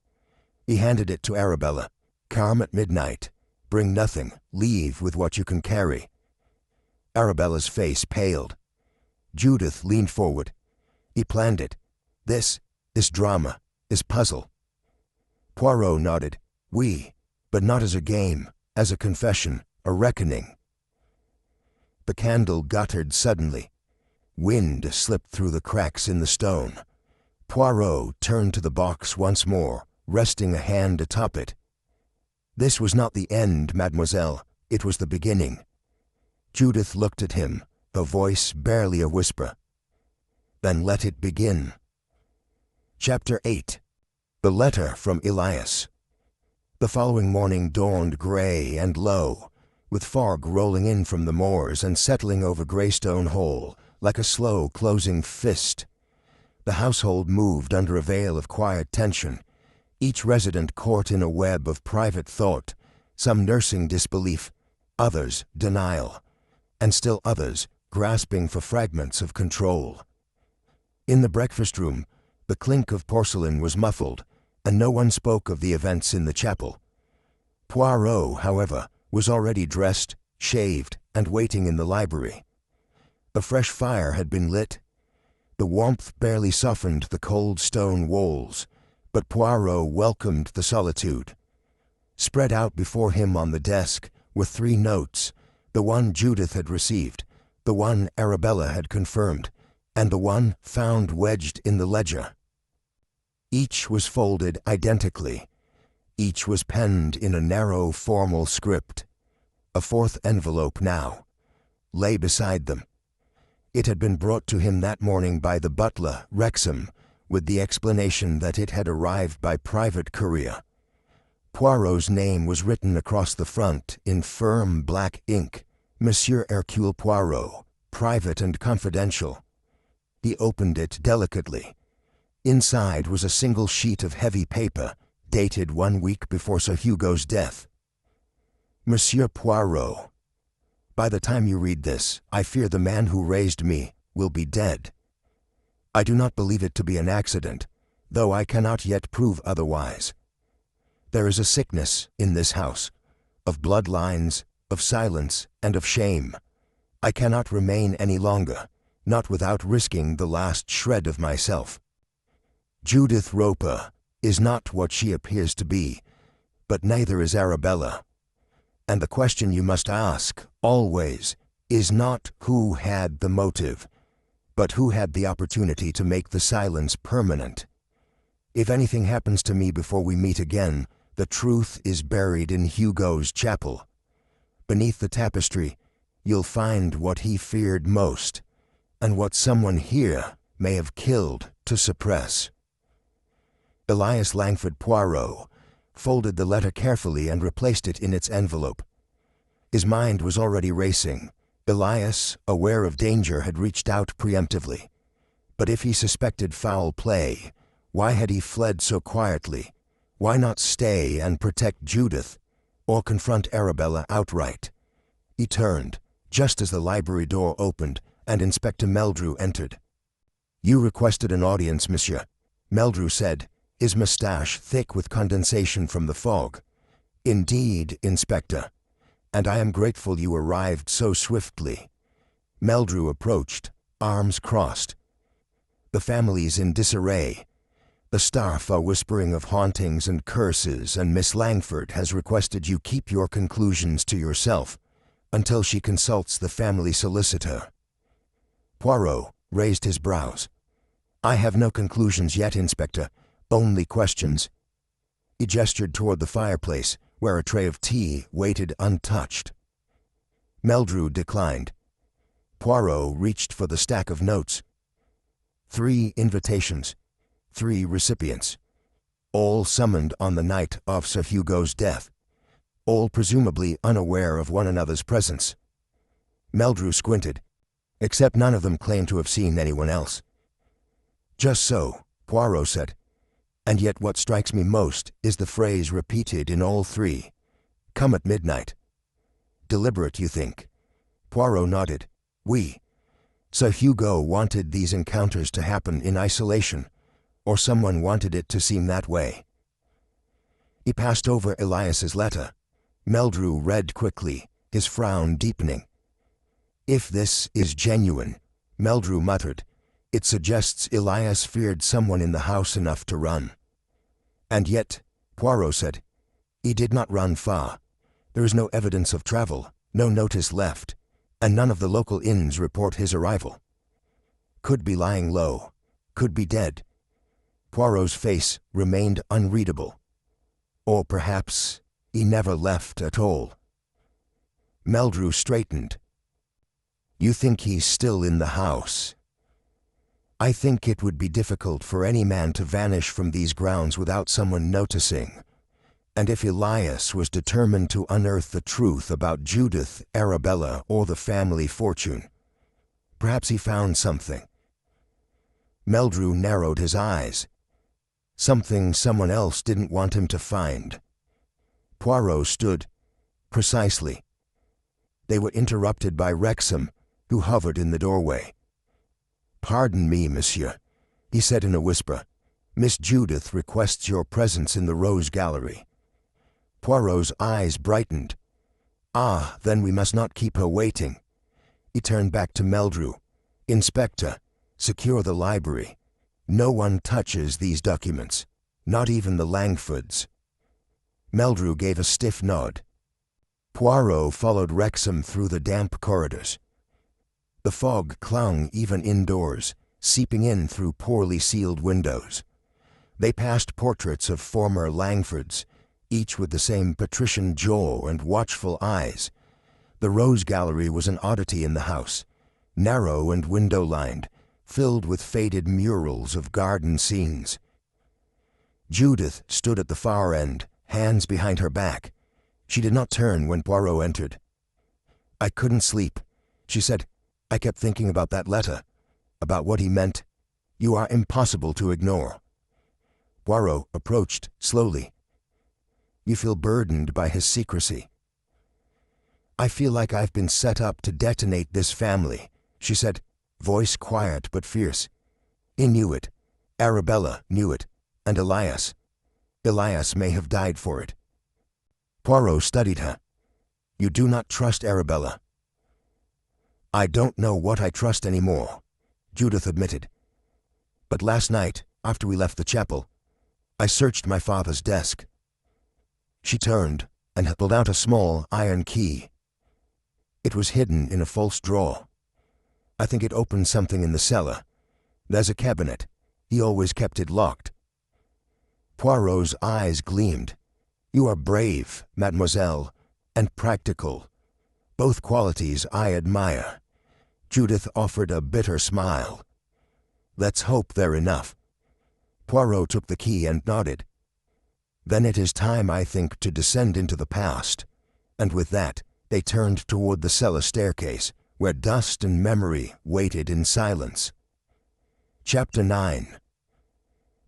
He handed it to Arabella. "Come at midnight. Bring nothing. Leave with what you can carry." Arabella's face paled. Judith leaned forward. "He planned it. This drama, this puzzle." Poirot nodded. "We, but not as a game, as a confession, a reckoning." The candle guttered suddenly. Wind slipped through the cracks in the stone. Poirot turned to the box once more, resting a hand atop it. "This was not the end, mademoiselle. It was the beginning." Judith looked at him, her voice barely a whisper. "Then let it begin." Chapter 8. The Letter from Elias. The following morning dawned gray and low, with fog rolling in from the moors and settling over Greystone Hall like a slow closing fist. The household moved under a veil of quiet tension, each resident caught in a web of private thought, some nursing disbelief, others denial, and still others grasping for fragments of control. In the breakfast room, the clink of porcelain was muffled, and no one spoke of the events in the chapel. Poirot, however, was already dressed, shaved, and waiting in the library. A fresh fire had been lit. The warmth barely softened the cold stone walls, but Poirot welcomed the solitude. Spread out before him on the desk were 3 notes, the one Judith had received, the one Arabella had confirmed, and the one found wedged in the ledger. Each was folded identically. Each was penned in a narrow, formal script. A 4th envelope now lay beside them. It had been brought to him that morning by the butler, Wrexham, with the explanation that it had arrived by private courier. Poirot's name was written across the front in firm black ink, Monsieur Hercule Poirot, private and confidential. He opened it delicately. Inside was a single sheet of heavy paper, dated 1 week before Sir Hugo's death. Monsieur Poirot, by the time you read this, I fear the man who raised me will be dead. I do not believe it to be an accident, though I cannot yet prove otherwise. There is a sickness in this house, of bloodlines, of silence, and of shame. I cannot remain any longer, not without risking the last shred of myself. Judith Roper is not what she appears to be, but neither is Arabella. And the question you must ask, always, is not who had the motive, but who had the opportunity to make the silence permanent. If anything happens to me before we meet again, the truth is buried in Hugo's chapel. Beneath the tapestry, you'll find what he feared most, and what someone here may have killed to suppress. Elias Langford Poirot, folded the letter carefully and replaced it in its envelope. His mind was already racing. Elias, aware of danger, had reached out preemptively. But if he suspected foul play, why had he fled so quietly? Why not stay and protect Judith, or confront Arabella outright? He turned, just as the library door opened, and Inspector Meldrew entered. "You requested an audience, monsieur," Meldrew said, his moustache thick with condensation from the fog. "Indeed, Inspector, and I am grateful you arrived so swiftly." Meldrew approached, arms crossed. "The family's in disarray. The staff are whispering of hauntings and curses, and Miss Langford has requested you keep your conclusions to yourself until she consults the family solicitor." Poirot raised his brows. "I have no conclusions yet, Inspector, only questions." He gestured toward the fireplace, where a tray of tea waited untouched. Meldrew declined. Poirot reached for the stack of notes. 3 invitations, 3 recipients, all summoned on the night of Sir Hugo's death, all presumably unaware of one another's presence. Meldrew squinted, except none of them claimed to have seen anyone else. "Just so," Poirot said. "And yet what strikes me most is the phrase repeated in all 3. Come at midnight. Deliberate, you think?" Poirot nodded. "Oui. Sir Hugo wanted these encounters to happen in isolation, or someone wanted it to seem that way." He passed over Elias's letter. Meldrew read quickly, his frown deepening. "If this is genuine," Meldrew muttered, "it suggests Elias feared someone in the house enough to run." "And yet," Poirot said, "he did not run far. There is no evidence of travel, no notice left, and none of the local inns report his arrival. Could be lying low, could be dead." Poirot's face remained unreadable. "Or perhaps he never left at all." Meldrew straightened. "You think he's still in the house?" "I think it would be difficult for any man to vanish from these grounds without someone noticing. And if Elias was determined to unearth the truth about Judith, Arabella, or the family fortune, perhaps he found something." Meldrew narrowed his eyes. "Something someone else didn't want him to find." Poirot stood. "Precisely." They were interrupted by Wrexham, who hovered in the doorway. "Pardon me, monsieur," he said in a whisper. "Miss Judith requests your presence in the Rose Gallery." Poirot's eyes brightened. "Ah, then we must not keep her waiting." He turned back to Meldrew. "Inspector, secure the library. No one touches these documents, not even the Langfords." Meldrew gave a stiff nod. Poirot followed Wrexham through the damp corridors. The fog clung even indoors, seeping in through poorly sealed windows. They passed portraits of former Langfords, each with the same patrician jaw and watchful eyes. The Rose Gallery was an oddity in the house, narrow and window-lined, filled with faded murals of garden scenes. Judith stood at the far end, hands behind her back. She did not turn when Poirot entered. "I couldn't sleep," she said. "I kept thinking about that letter, about what he meant. You are impossible to ignore." Poirot approached slowly. "You feel burdened by his secrecy." "I feel like I've been set up to detonate this family," she said, voice quiet but fierce. "He knew it. Arabella knew it. And Elias. Elias may have died for it." Poirot studied her. "You do not trust Arabella." "I don't know what I trust anymore," Judith admitted. "But last night, after we left the chapel, I searched my father's desk." She turned and pulled out a small iron key. It was hidden in a false drawer. "I think it opened something in the cellar. There's a cabinet. He always kept it locked." Poirot's eyes gleamed. "You are brave, mademoiselle, and practical. Both qualities I admire." Judith offered a bitter smile. "Let's hope they're enough." Poirot took the key and nodded. Then it is time, I think, to descend into the past. And with that, they turned toward the cellar staircase, where dust and memory waited in silence. Chapter 9.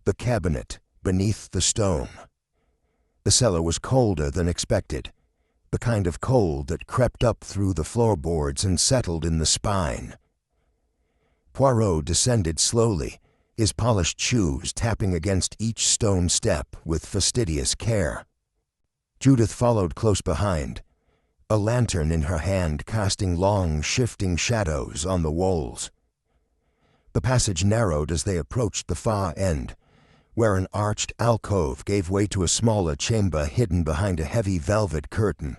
The Cabinet Beneath the Stone. The cellar was colder than expected, the kind of cold that crept up through the floorboards and settled in the spine. Poirot descended slowly, his polished shoes tapping against each stone step with fastidious care. Judith followed close behind, a lantern in her hand casting long, shifting shadows on the walls. The passage narrowed as they approached the far end, where an arched alcove gave way to a smaller chamber hidden behind a heavy velvet curtain,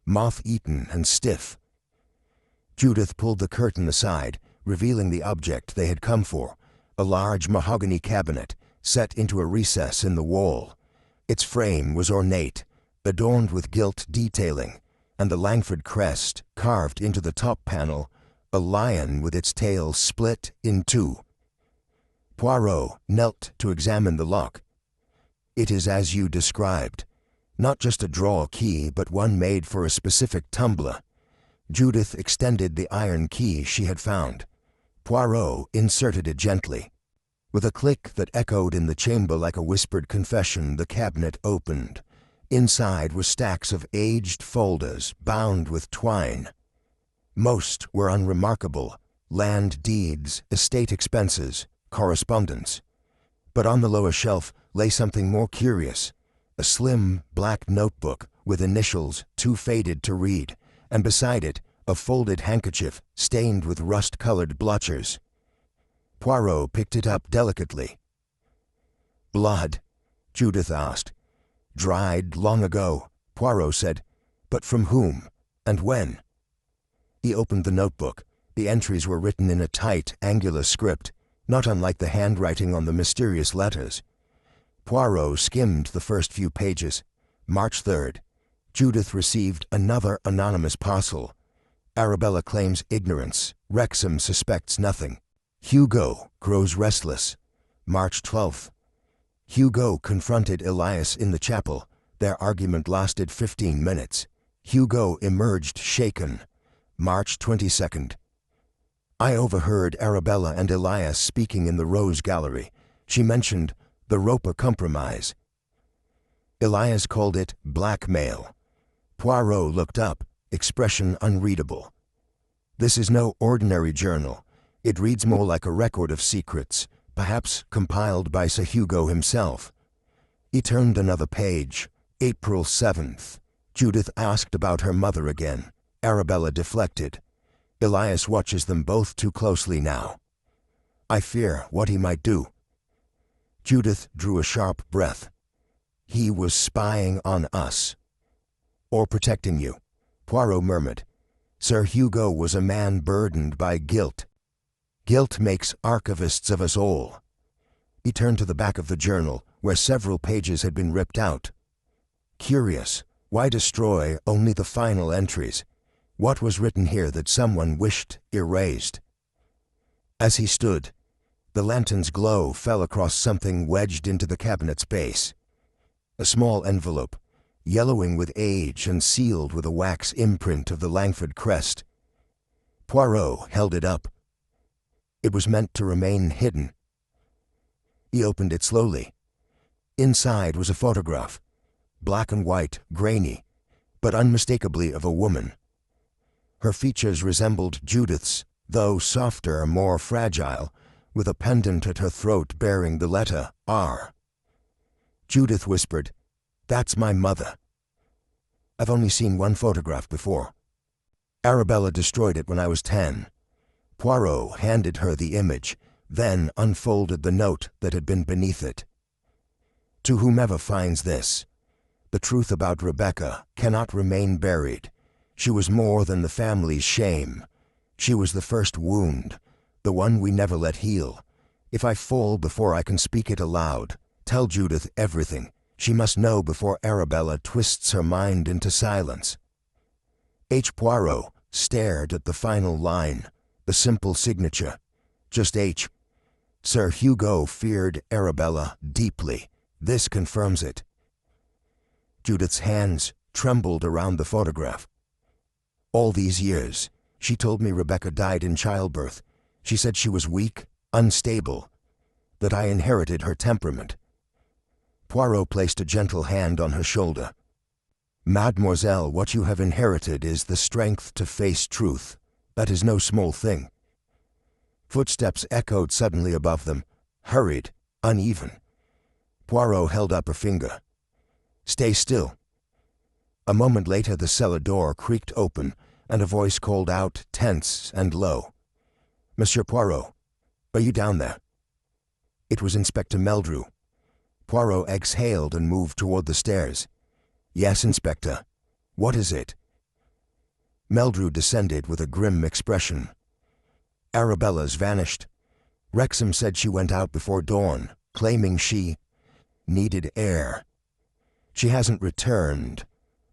moth-eaten and stiff. Judith pulled the curtain aside, revealing the object they had come for, a large mahogany cabinet set into a recess in the wall. Its frame was ornate, adorned with gilt detailing, and the Langford crest carved into the top panel, a lion with its tail split in two. Poirot knelt to examine the lock. It is as you described, not just a drawer key, but one made for a specific tumbler. Judith extended the iron key she had found. Poirot inserted it gently. With a click that echoed in the chamber like a whispered confession, the cabinet opened. Inside were stacks of aged folders bound with twine. Most were unremarkable: land deeds, estate expenses, correspondence. But on the lower shelf lay something more curious, a slim black notebook with initials too faded to read, and beside it a folded handkerchief stained with rust-colored blotchers. Poirot picked it up delicately. "Blood?" Judith asked. "Dried long ago," Poirot said. "But from whom? And when?" He opened the notebook. The entries were written in a tight, angular script, not unlike the handwriting on the mysterious letters. Poirot skimmed the first few pages. March 3rd. Judith received another anonymous parcel. Arabella claims ignorance. Wrexham suspects nothing. Hugo grows restless. March 12th. Hugo confronted Elias in the chapel. Their argument lasted 15 minutes. Hugo emerged shaken. March 22nd. I overheard Arabella and Elias speaking in the Rose Gallery. She mentioned the Roper Compromise. Elias called it blackmail. Poirot looked up, expression unreadable. This is no ordinary journal. It reads more like a record of secrets, perhaps compiled by Sir Hugo himself. He turned another page. April 7th. Judith asked about her mother again. Arabella deflected. Elias watches them both too closely now. I fear what he might do. Judith drew a sharp breath. He was spying on us. Or protecting you, Poirot murmured. Sir Hugo was a man burdened by guilt. Guilt makes archivists of us all. He turned to the back of the journal, where several pages had been ripped out. Curious, why destroy only the final entries? What was written here that someone wished erased? As he stood, the lantern's glow fell across something wedged into the cabinet's base. A small envelope, yellowing with age and sealed with a wax imprint of the Langford crest. Poirot held it up. It was meant to remain hidden. He opened it slowly. Inside was a photograph, black and white, grainy, but unmistakably of a woman. Her features resembled Judith's, though softer, more fragile, with a pendant at her throat bearing the letter R. Judith whispered, "That's my mother. I've only seen one photograph before. Arabella destroyed it when I was 10. Poirot handed her the image, then unfolded the note that had been beneath it. To whomever finds this, the truth about Rebecca cannot remain buried. She was more than the family's shame. She was the first wound, the one we never let heal. If I fall before I can speak it aloud, tell Judith everything. She must know before Arabella twists her mind into silence." H. Poirot stared at the final line, the simple signature. Just H. Sir Hugo feared Arabella deeply. This confirms it. Judith's hands trembled around the photograph. All these years, she told me Rebecca died in childbirth. She said she was weak, unstable, that I inherited her temperament. Poirot placed a gentle hand on her shoulder. Mademoiselle, what you have inherited is the strength to face truth. That is no small thing. Footsteps echoed suddenly above them, hurried, uneven. Poirot held up a finger. Stay still. A moment later the cellar door creaked open, and a voice called out, tense and low. Monsieur Poirot, are you down there? It was Inspector Meldrew. Poirot exhaled and moved toward the stairs. Yes, Inspector. What is it? Meldrew descended with a grim expression. Arabella's vanished. Wrexham said she went out before dawn, claiming she needed air. She hasn't returned.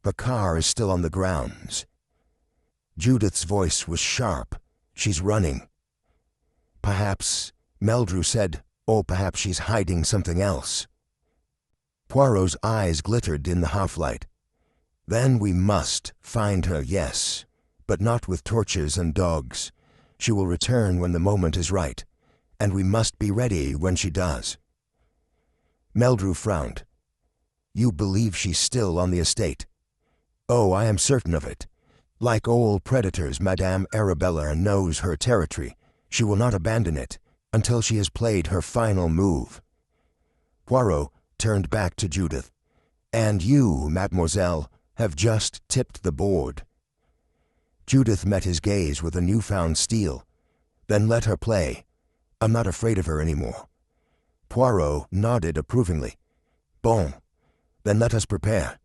The car is still on the grounds. Judith's voice was sharp. She's running. Perhaps, Meldrew said, or perhaps she's hiding something else. Poirot's eyes glittered in the half-light. Then we must find her, yes, but not with torches and dogs. She will return when the moment is right, and we must be ready when she does. Meldrew frowned. You believe she's still on the estate? Oh, I am certain of it. Like all predators, Madame Arabella knows her territory. She will not abandon it until she has played her final move. Poirot turned back to Judith. And you, mademoiselle, have just tipped the board. Judith met his gaze with a newfound steel. Then let her play. I'm not afraid of her anymore. Poirot nodded approvingly. Bon, then let us prepare,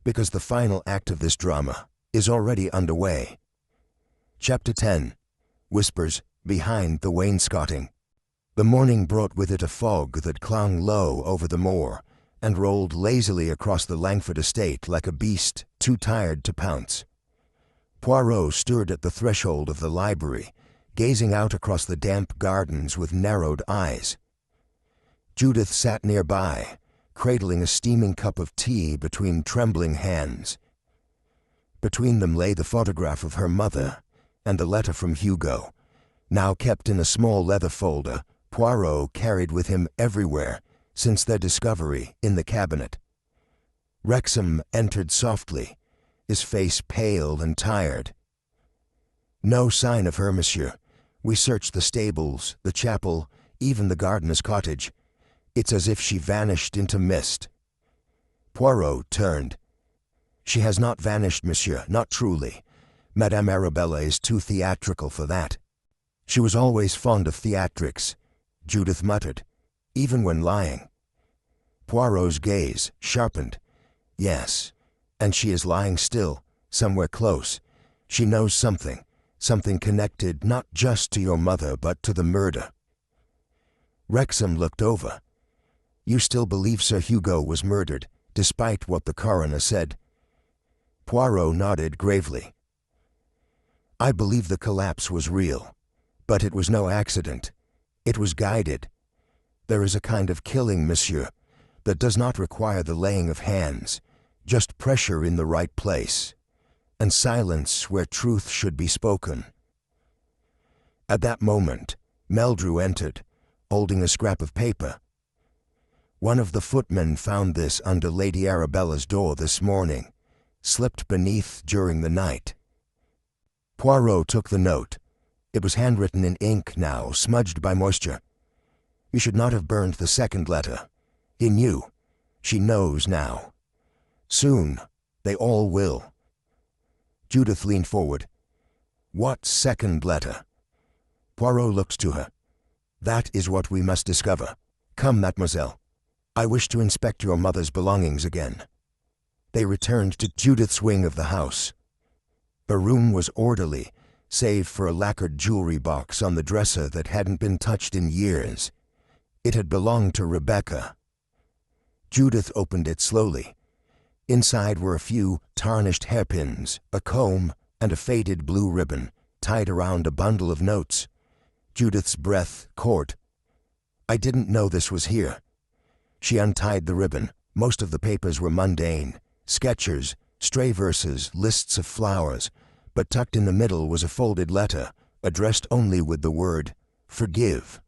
because the final act of this drama is already underway. Chapter 10. Whispers behind the wainscoting. The morning brought with it a fog that clung low over the moor and rolled lazily across the Langford estate like a beast too tired to pounce. Poirot stood at the threshold of the library, gazing out across the damp gardens with narrowed eyes. Judith sat nearby, cradling a steaming cup of tea between trembling hands. Between them lay the photograph of her mother and the letter from Hugo, now kept in a small leather folder Poirot carried with him everywhere since their discovery in the cabinet. Wrexham entered softly, his face pale and tired. No sign of her, monsieur. We searched the stables, the chapel, even the gardener's cottage. It's as if she vanished into mist. Poirot turned. She has not vanished, monsieur, not truly. Madame Arabella is too theatrical for that. She was always fond of theatrics, Judith muttered, even when lying. Poirot's gaze sharpened. Yes, and she is lying still, somewhere close. She knows something connected not just to your mother but to the murder. Wrexham looked over. You still believe Sir Hugo was murdered, despite what the coroner said? Poirot nodded gravely. I believe the collapse was real, but it was no accident. It was guided. There is a kind of killing, monsieur, that does not require the laying of hands, just pressure in the right place, and silence where truth should be spoken. At that moment, Meldrew entered, holding a scrap of paper. One of the footmen found this under Lady Arabella's door this morning, slipped beneath during the night. Poirot took the note. It was handwritten in ink now, smudged by moisture. You should not have burned the second letter. He knew. She knows now. Soon, they all will. Judith leaned forward. What second letter? Poirot looked to her. That is what we must discover. Come, mademoiselle. I wish to inspect your mother's belongings again. They returned to Judith's wing of the house. Her room was orderly, save for a lacquered jewelry box on the dresser that hadn't been touched in years. It had belonged to Rebecca. Judith opened it slowly. Inside were a few tarnished hairpins, a comb, and a faded blue ribbon tied around a bundle of notes. Judith's breath caught. I didn't know this was here. She untied the ribbon. Most of the papers were mundane. sketchers, stray verses, lists of flowers, but tucked in the middle was a folded letter, addressed only with the word, "Forgive."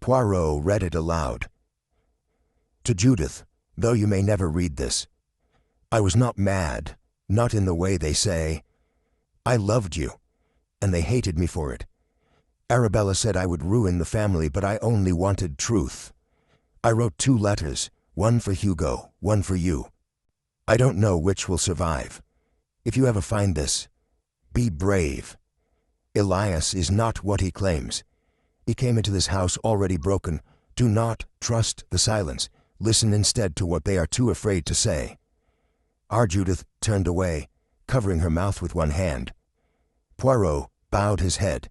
Poirot read it aloud. To Judith, though you may never read this, I was not mad, not in the way they say. I loved you, and they hated me for it. Arabella said I would ruin the family, but I only wanted truth. I wrote 2 letters, one for Hugo, one for you. I don't know which will survive. If you ever find this, be brave. Elias is not what he claims. He came into this house already broken. Do not trust the silence. Listen instead to what they are too afraid to say. Our Judith turned away, covering her mouth with one hand. Poirot bowed his head.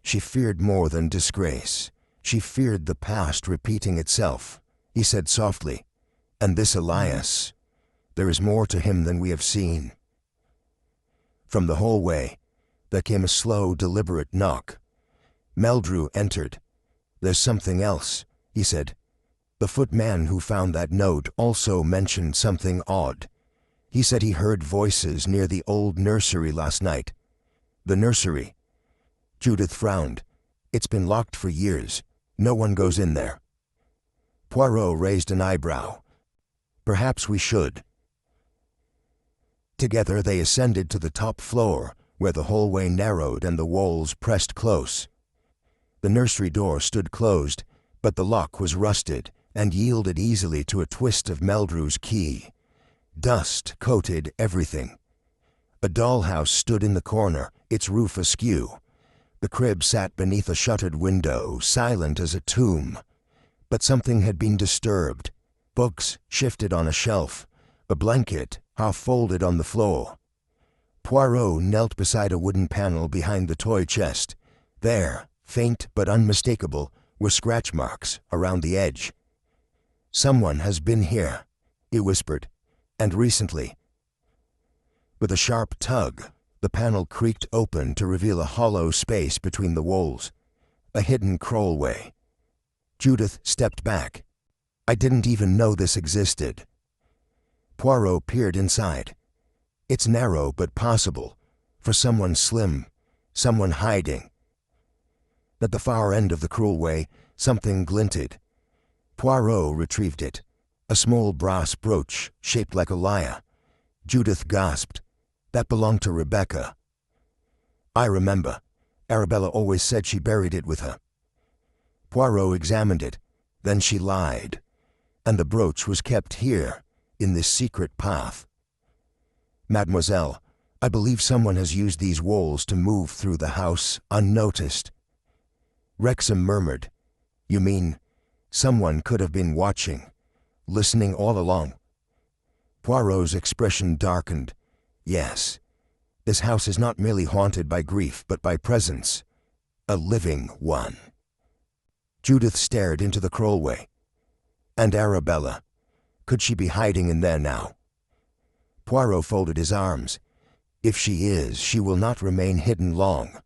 She feared more than disgrace. She feared the past repeating itself. He said softly, "And this Elias, there is more to him than we have seen." From the hallway, there came a slow, deliberate knock. Meldrew entered. "There's something else," he said. "The footman who found that note also mentioned something odd. He said he heard voices near the old nursery last night." "The nursery?" Judith frowned. "It's been locked for years. No one goes in there." Poirot raised an eyebrow. "Perhaps we should." Together they ascended to the top floor, where the hallway narrowed and the walls pressed close. The nursery door stood closed, but the lock was rusted and yielded easily to a twist of Meldrew's key. Dust coated everything. A dollhouse stood in the corner, its roof askew. The crib sat beneath a shuttered window, silent as a tomb. But something had been disturbed. Books shifted on a shelf, a blanket half folded on the floor. Poirot knelt beside a wooden panel behind the toy chest. There, faint but unmistakable, were scratch marks around the edge. "Someone has been here," he whispered, "and recently." With a sharp tug, the panel creaked open to reveal a hollow space between the walls, a hidden crawlway. Judith stepped back. "I didn't even know this existed." Poirot peered inside. "It's narrow but possible, for someone slim, someone hiding." At the far end of the crawlway, something glinted. Poirot retrieved it, a small brass brooch shaped like a lyre. Judith gasped. "That belonged to Rebecca." "I remember. Arabella always said she buried it with her." Poirot examined it. Then she lied. And the brooch was kept here, in this secret path. "Mademoiselle, I believe someone has used these walls to move through the house unnoticed." Wrexham murmured, "You mean, someone could have been watching, listening all along?" Poirot's expression darkened. "Yes, this house is not merely haunted by grief, but by presence, a living one." Judith stared into the crawlway. And Arabella, could she be hiding in there now? Poirot folded his arms. "If she is, she will not remain hidden long.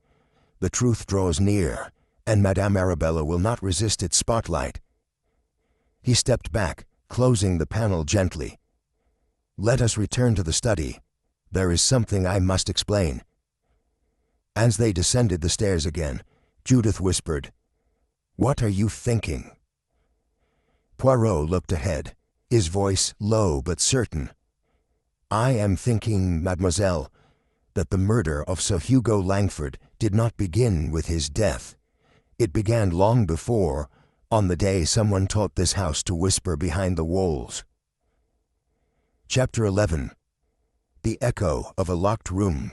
The truth draws near, and Madame Arabella will not resist its spotlight." He stepped back, closing the panel gently. "Let us return to the study. There is something I must explain." As they descended the stairs again, Judith whispered, "What are you thinking?" Poirot looked ahead, his voice low but certain. "I am thinking, mademoiselle, that the murder of Sir Hugo Langford did not begin with his death. It began long before, on the day someone taught this house to whisper behind the walls." Chapter 11. The Echo of a Locked Room.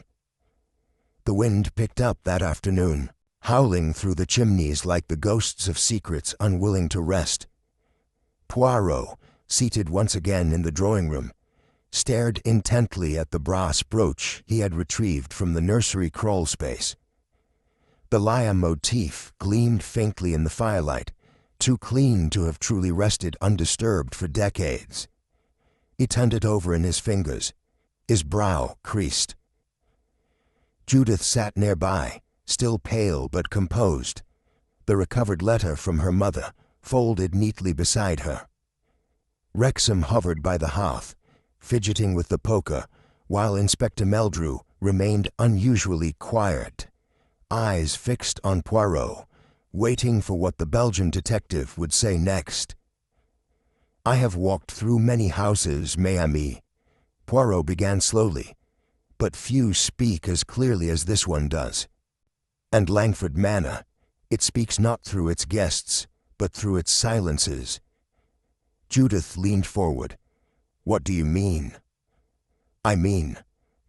The wind picked up that afternoon, howling through the chimneys like the ghosts of secrets unwilling to rest. Poirot, seated once again in the drawing-room, stared intently at the brass brooch he had retrieved from the nursery crawl-space. The lyre motif gleamed faintly in the firelight, too clean to have truly rested undisturbed for decades. He turned it over in his fingers, his brow creased. Judith sat nearby, still pale but composed, the recovered letter from her mother folded neatly beside her. Wrexham hovered by the hearth, fidgeting with the poker, while Inspector Meldrew remained unusually quiet, eyes fixed on Poirot, waiting for what the Belgian detective would say next. "I have walked through many houses, mes amis," Poirot began slowly, "but few speak as clearly as this one does. And Langford Manor, it speaks not through its guests, but through its silences." Judith leaned forward. "What do you mean?" "I mean,"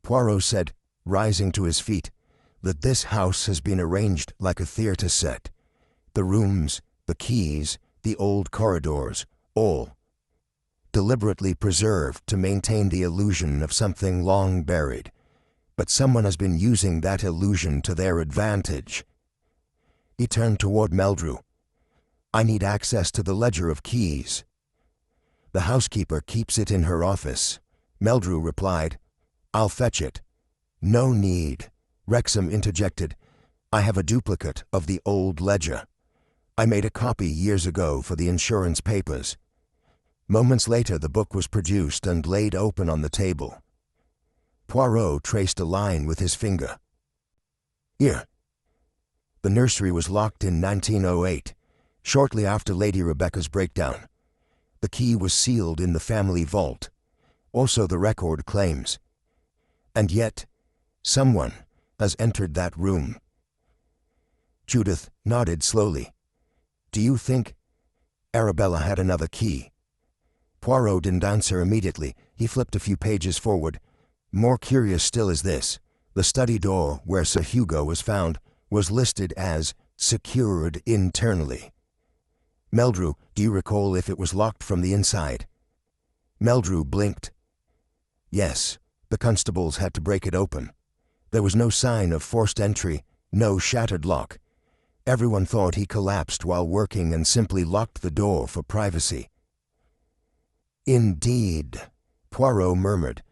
Poirot said, rising to his feet, "that this house has been arranged like a theatre set. The rooms, the keys, the old corridors, all deliberately preserved to maintain the illusion of something long buried. But someone has been using that illusion to their advantage." He turned toward Meldrew. "I need access to the ledger of keys." "The housekeeper keeps it in her office," Meldrew replied. "I'll fetch it." "No need," Wrexham interjected. "I have a duplicate of the old ledger. I made a copy years ago for the insurance papers." Moments later the book was produced and laid open on the table. Poirot traced a line with his finger. "Here. The nursery was locked in 1908, shortly after Lady Rebecca's breakdown. The key was sealed in the family vault, also the record claims. And yet, someone has entered that room." Judith nodded slowly. "Do you think Arabella had another key?" Poirot didn't answer immediately. He flipped a few pages forward. "More curious still is this. The study door where Sir Hugo was found was listed as secured internally. Meldrew, do you recall if it was locked from the inside?" Meldrew blinked. "Yes, the constables had to break it open. There was no sign of forced entry, no shattered lock. Everyone thought he collapsed while working and simply locked the door for privacy." "Indeed," Poirot murmured,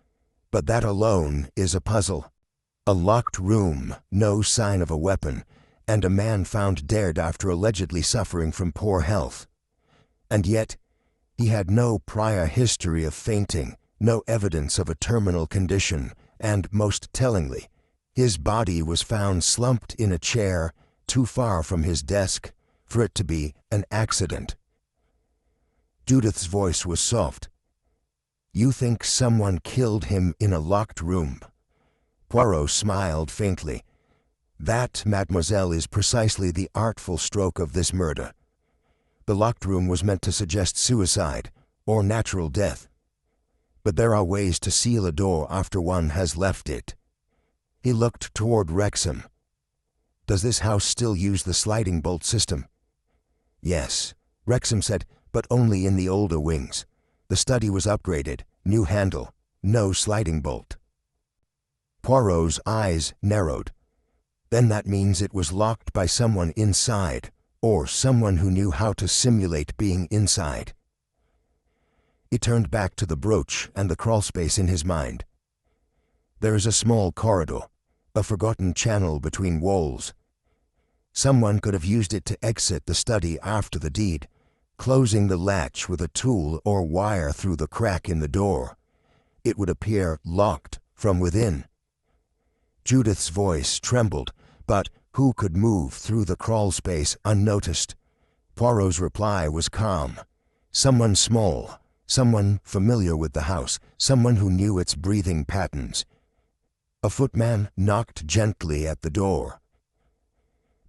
"but that alone is a puzzle. A locked room, no sign of a weapon, and a man found dead after allegedly suffering from poor health. And yet, he had no prior history of fainting, no evidence of a terminal condition, and, most tellingly, his body was found slumped in a chair too far from his desk for it to be an accident." Judith's voice was soft. "You think someone killed him in a locked room?" Poirot smiled faintly. "That, mademoiselle, is precisely the artful stroke of this murder. The locked room was meant to suggest suicide or natural death. But there are ways to seal a door after one has left it." He looked toward Wrexham. "Does this house still use the sliding bolt system?" "Yes," Wrexham said, "but only in the older wings. The study was upgraded, new handle, no sliding bolt." Poirot's eyes narrowed. "Then that means it was locked by someone inside, or someone who knew how to simulate being inside." He turned back to the brooch and the crawlspace in his mind. "There is a small corridor, a forgotten channel between walls. Someone could have used it to exit the study after the deed, closing the latch with a tool or wire through the crack in the door. It would appear locked from within." Judith's voice trembled, but who could move through the crawlspace unnoticed? Poirot's reply was calm. Someone small, someone familiar with the house, someone who knew its breathing patterns. A footman knocked gently at the door.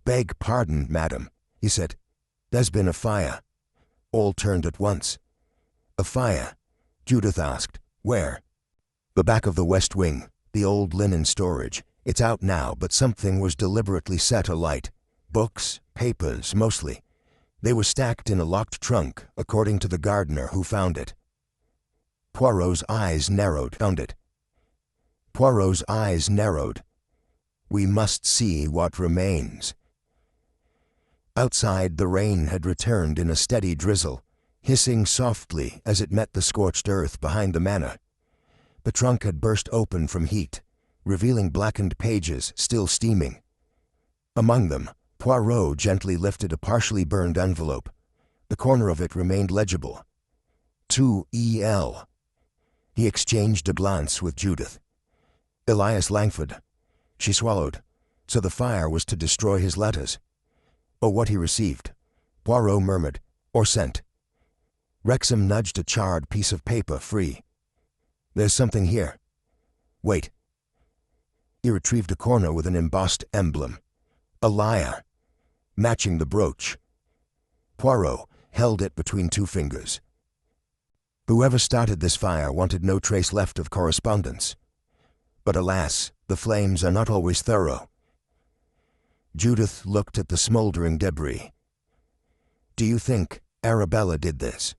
"Beg pardon, madam," he said. "There's been a fire." All turned at once. "A fire?" Judith asked. "Where?" "The back of the west wing, the old linen storage. It's out now, but something was deliberately set alight. Books, papers, mostly. They were stacked in a locked trunk, according to the gardener who found it." Poirot's eyes narrowed. Poirot's eyes narrowed. "We must see what remains." Outside, the rain had returned in a steady drizzle, hissing softly as it met the scorched earth behind the manor. The trunk had burst open from heat, revealing blackened pages still steaming. Among them, Poirot gently lifted a partially burned envelope. The corner of it remained legible. 2 EL. He exchanged a glance with Judith. Elias Langford. She swallowed. So the fire was to destroy his letters. Or what he received. Poirot murmured. Or sent. Wrexham nudged a charred piece of paper free. There's something here. Wait. He retrieved a corner with an embossed emblem. A lyre. Matching the brooch. Poirot held it between two fingers. Whoever started this fire wanted no trace left of correspondence. But alas, the flames are not always thorough. Judith looked at the smoldering debris. Do you think Arabella did this?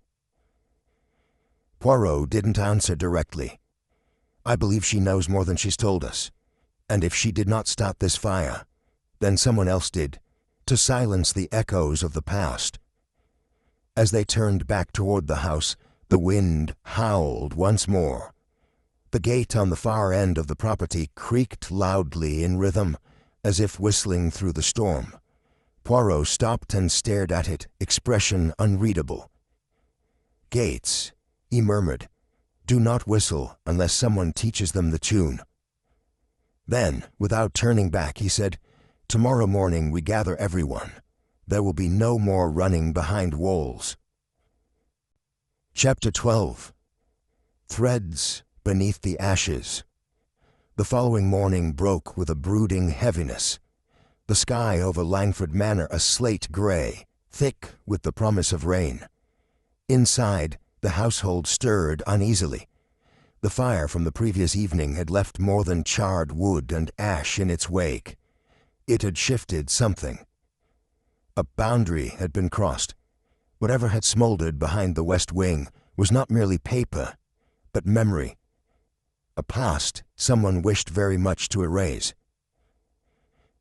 Poirot didn't answer directly. I believe she knows more than she's told us. And if she did not start this fire, then someone else did, to silence the echoes of the past. As they turned back toward the house, the wind howled once more. The gate on the far end of the property creaked loudly in rhythm, as if whistling through the storm. Poirot stopped and stared at it, expression unreadable. Gates, he murmured, do not whistle unless someone teaches them the tune. Then, without turning back, he said, Tomorrow morning we gather everyone. There will be no more running behind walls. Chapter 12. Threads beneath the ashes. The following morning broke with a brooding heaviness. The sky over Langford Manor a slate gray, thick with the promise of rain. Inside, the household stirred uneasily. The fire from the previous evening had left more than charred wood and ash in its wake. It had shifted something. A boundary had been crossed. Whatever had smoldered behind the west wing was not merely paper, but memory. A past someone wished very much to erase.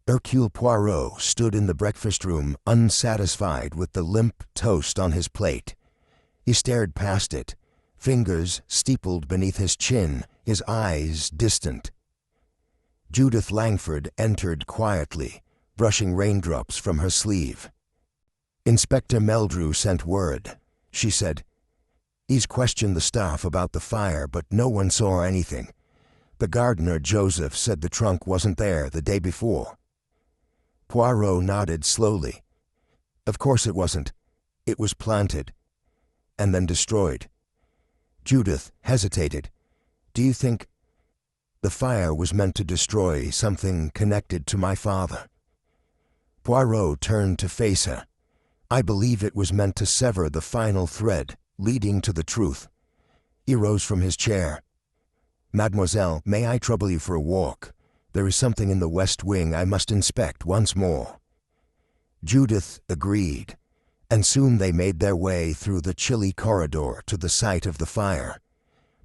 Hercule Poirot stood in the breakfast room, unsatisfied with the limp toast on his plate. He stared past it, fingers steepled beneath his chin, his eyes distant. Judith Langford entered quietly, brushing raindrops from her sleeve. Inspector Meldrew sent word, she said. He's questioned the staff about the fire, but no one saw anything. The gardener, Joseph, said the trunk wasn't there the day before. Poirot nodded slowly. Of course it wasn't. It was planted, and then destroyed. Judith hesitated. Do you think the fire was meant to destroy something connected to my father? Poirot turned to face her. I believe it was meant to sever the final thread leading to the truth. He rose from his chair. Mademoiselle, may I trouble you for a walk? There is something in the west wing I must inspect once more. Judith agreed, and soon they made their way through the chilly corridor to the site of the fire.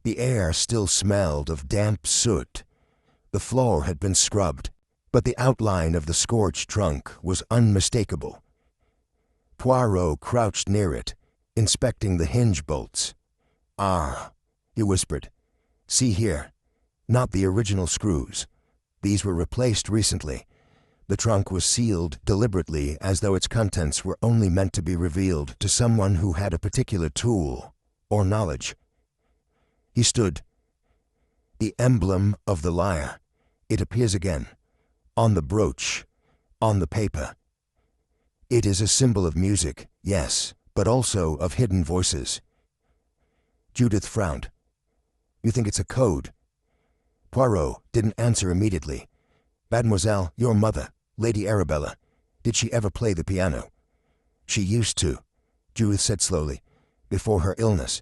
The air still smelled of damp soot. The floor had been scrubbed, but the outline of the scorched trunk was unmistakable. Poirot crouched near it, inspecting the hinge bolts. Ah, he whispered. See here, not the original screws. These were replaced recently. The trunk was sealed deliberately as though its contents were only meant to be revealed to someone who had a particular tool or knowledge. He stood. The emblem of the lyre. It appears again. On the brooch. On the paper. It is a symbol of music, yes, but also of hidden voices. Judith frowned. You think it's a code? Poirot didn't answer immediately. Mademoiselle, your mother, Lady Arabella, did she ever play the piano? She used to, Judith said slowly, before her illness.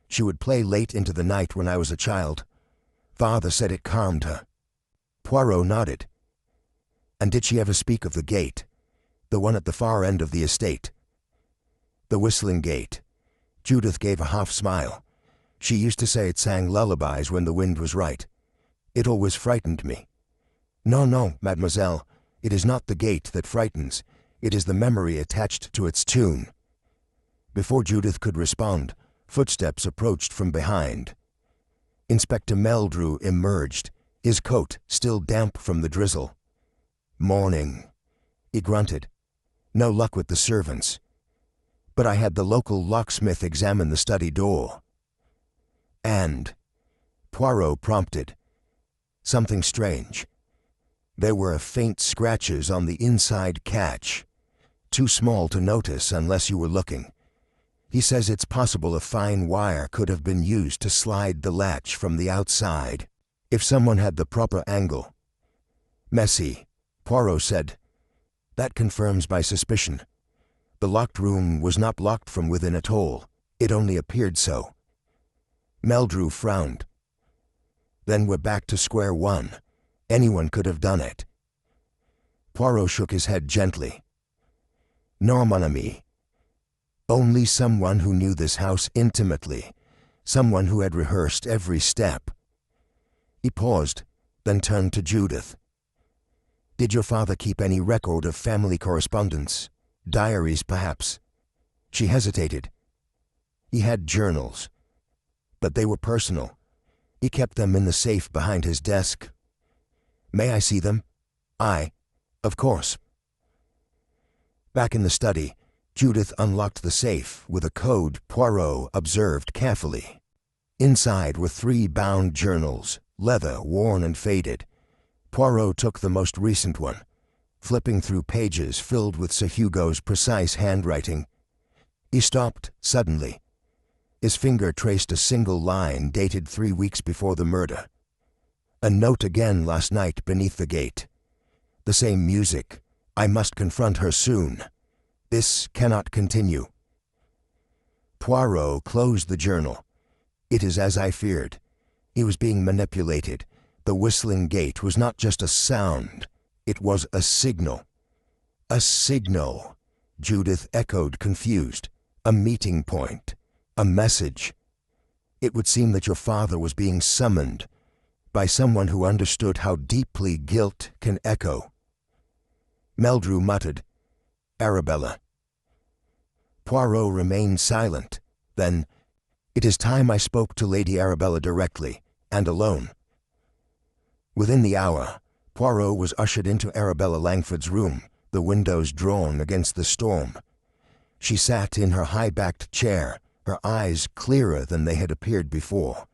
She would play late into the night when I was a child. Father said it calmed her. Poirot nodded. And did she ever speak of the gate? The one at the far end of the estate? The whistling gate. Judith gave a half smile. She used to say it sang lullabies when the wind was right. It always frightened me. No, no, mademoiselle, it is not the gate that frightens. It is the memory attached to its tune. Before Judith could respond, footsteps approached from behind. Inspector Meldrew emerged, his coat still damp from the drizzle. Morning, he grunted. No luck with the servants. But I had the local locksmith examine the study door. And, Poirot prompted. "Something strange." There were faint scratches on the inside catch, too small to notice unless you were looking. He says it's possible a fine wire could have been used to slide the latch from the outside, if someone had the proper angle. "Messy," Poirot said. "That confirms my suspicion. The locked room was not locked from within at all. It only appeared so." Meldrew frowned. "Then we're back to square one. Anyone could have done it." Poirot shook his head gently. "No, mon ami. Only someone who knew this house intimately, someone who had rehearsed every step." He paused, then turned to Judith. "Did your father keep any record of family correspondence? Diaries, perhaps?" She hesitated. "He had journals, but they were personal. He kept them in the safe behind his desk." "May I see them?" "Aye, of course." Back in the study, Judith unlocked the safe with a code Poirot observed carefully. Inside were 3 bound journals, leather worn and faded. Poirot took the most recent one, flipping through pages filled with Sir Hugo's precise handwriting. He stopped suddenly. His finger traced a single line dated 3 weeks before the murder. A note again last night beneath the gate. The same music. "I must confront her soon. This cannot continue." Poirot closed the journal. "It is as I feared." He was being manipulated. The whistling gate was not just a sound. It was a signal. "A signal," Judith echoed, confused. "A meeting point. A message. It would seem that your father was being summoned by someone who understood how deeply guilt can echo." Meldrew muttered, "Arabella." Poirot remained silent. Then, "It is time I spoke to Lady Arabella directly, and alone." Within the hour, Poirot was ushered into Arabella Langford's room, the windows drawn against the storm. She sat in her high-backed chair, her eyes clearer than they had appeared before.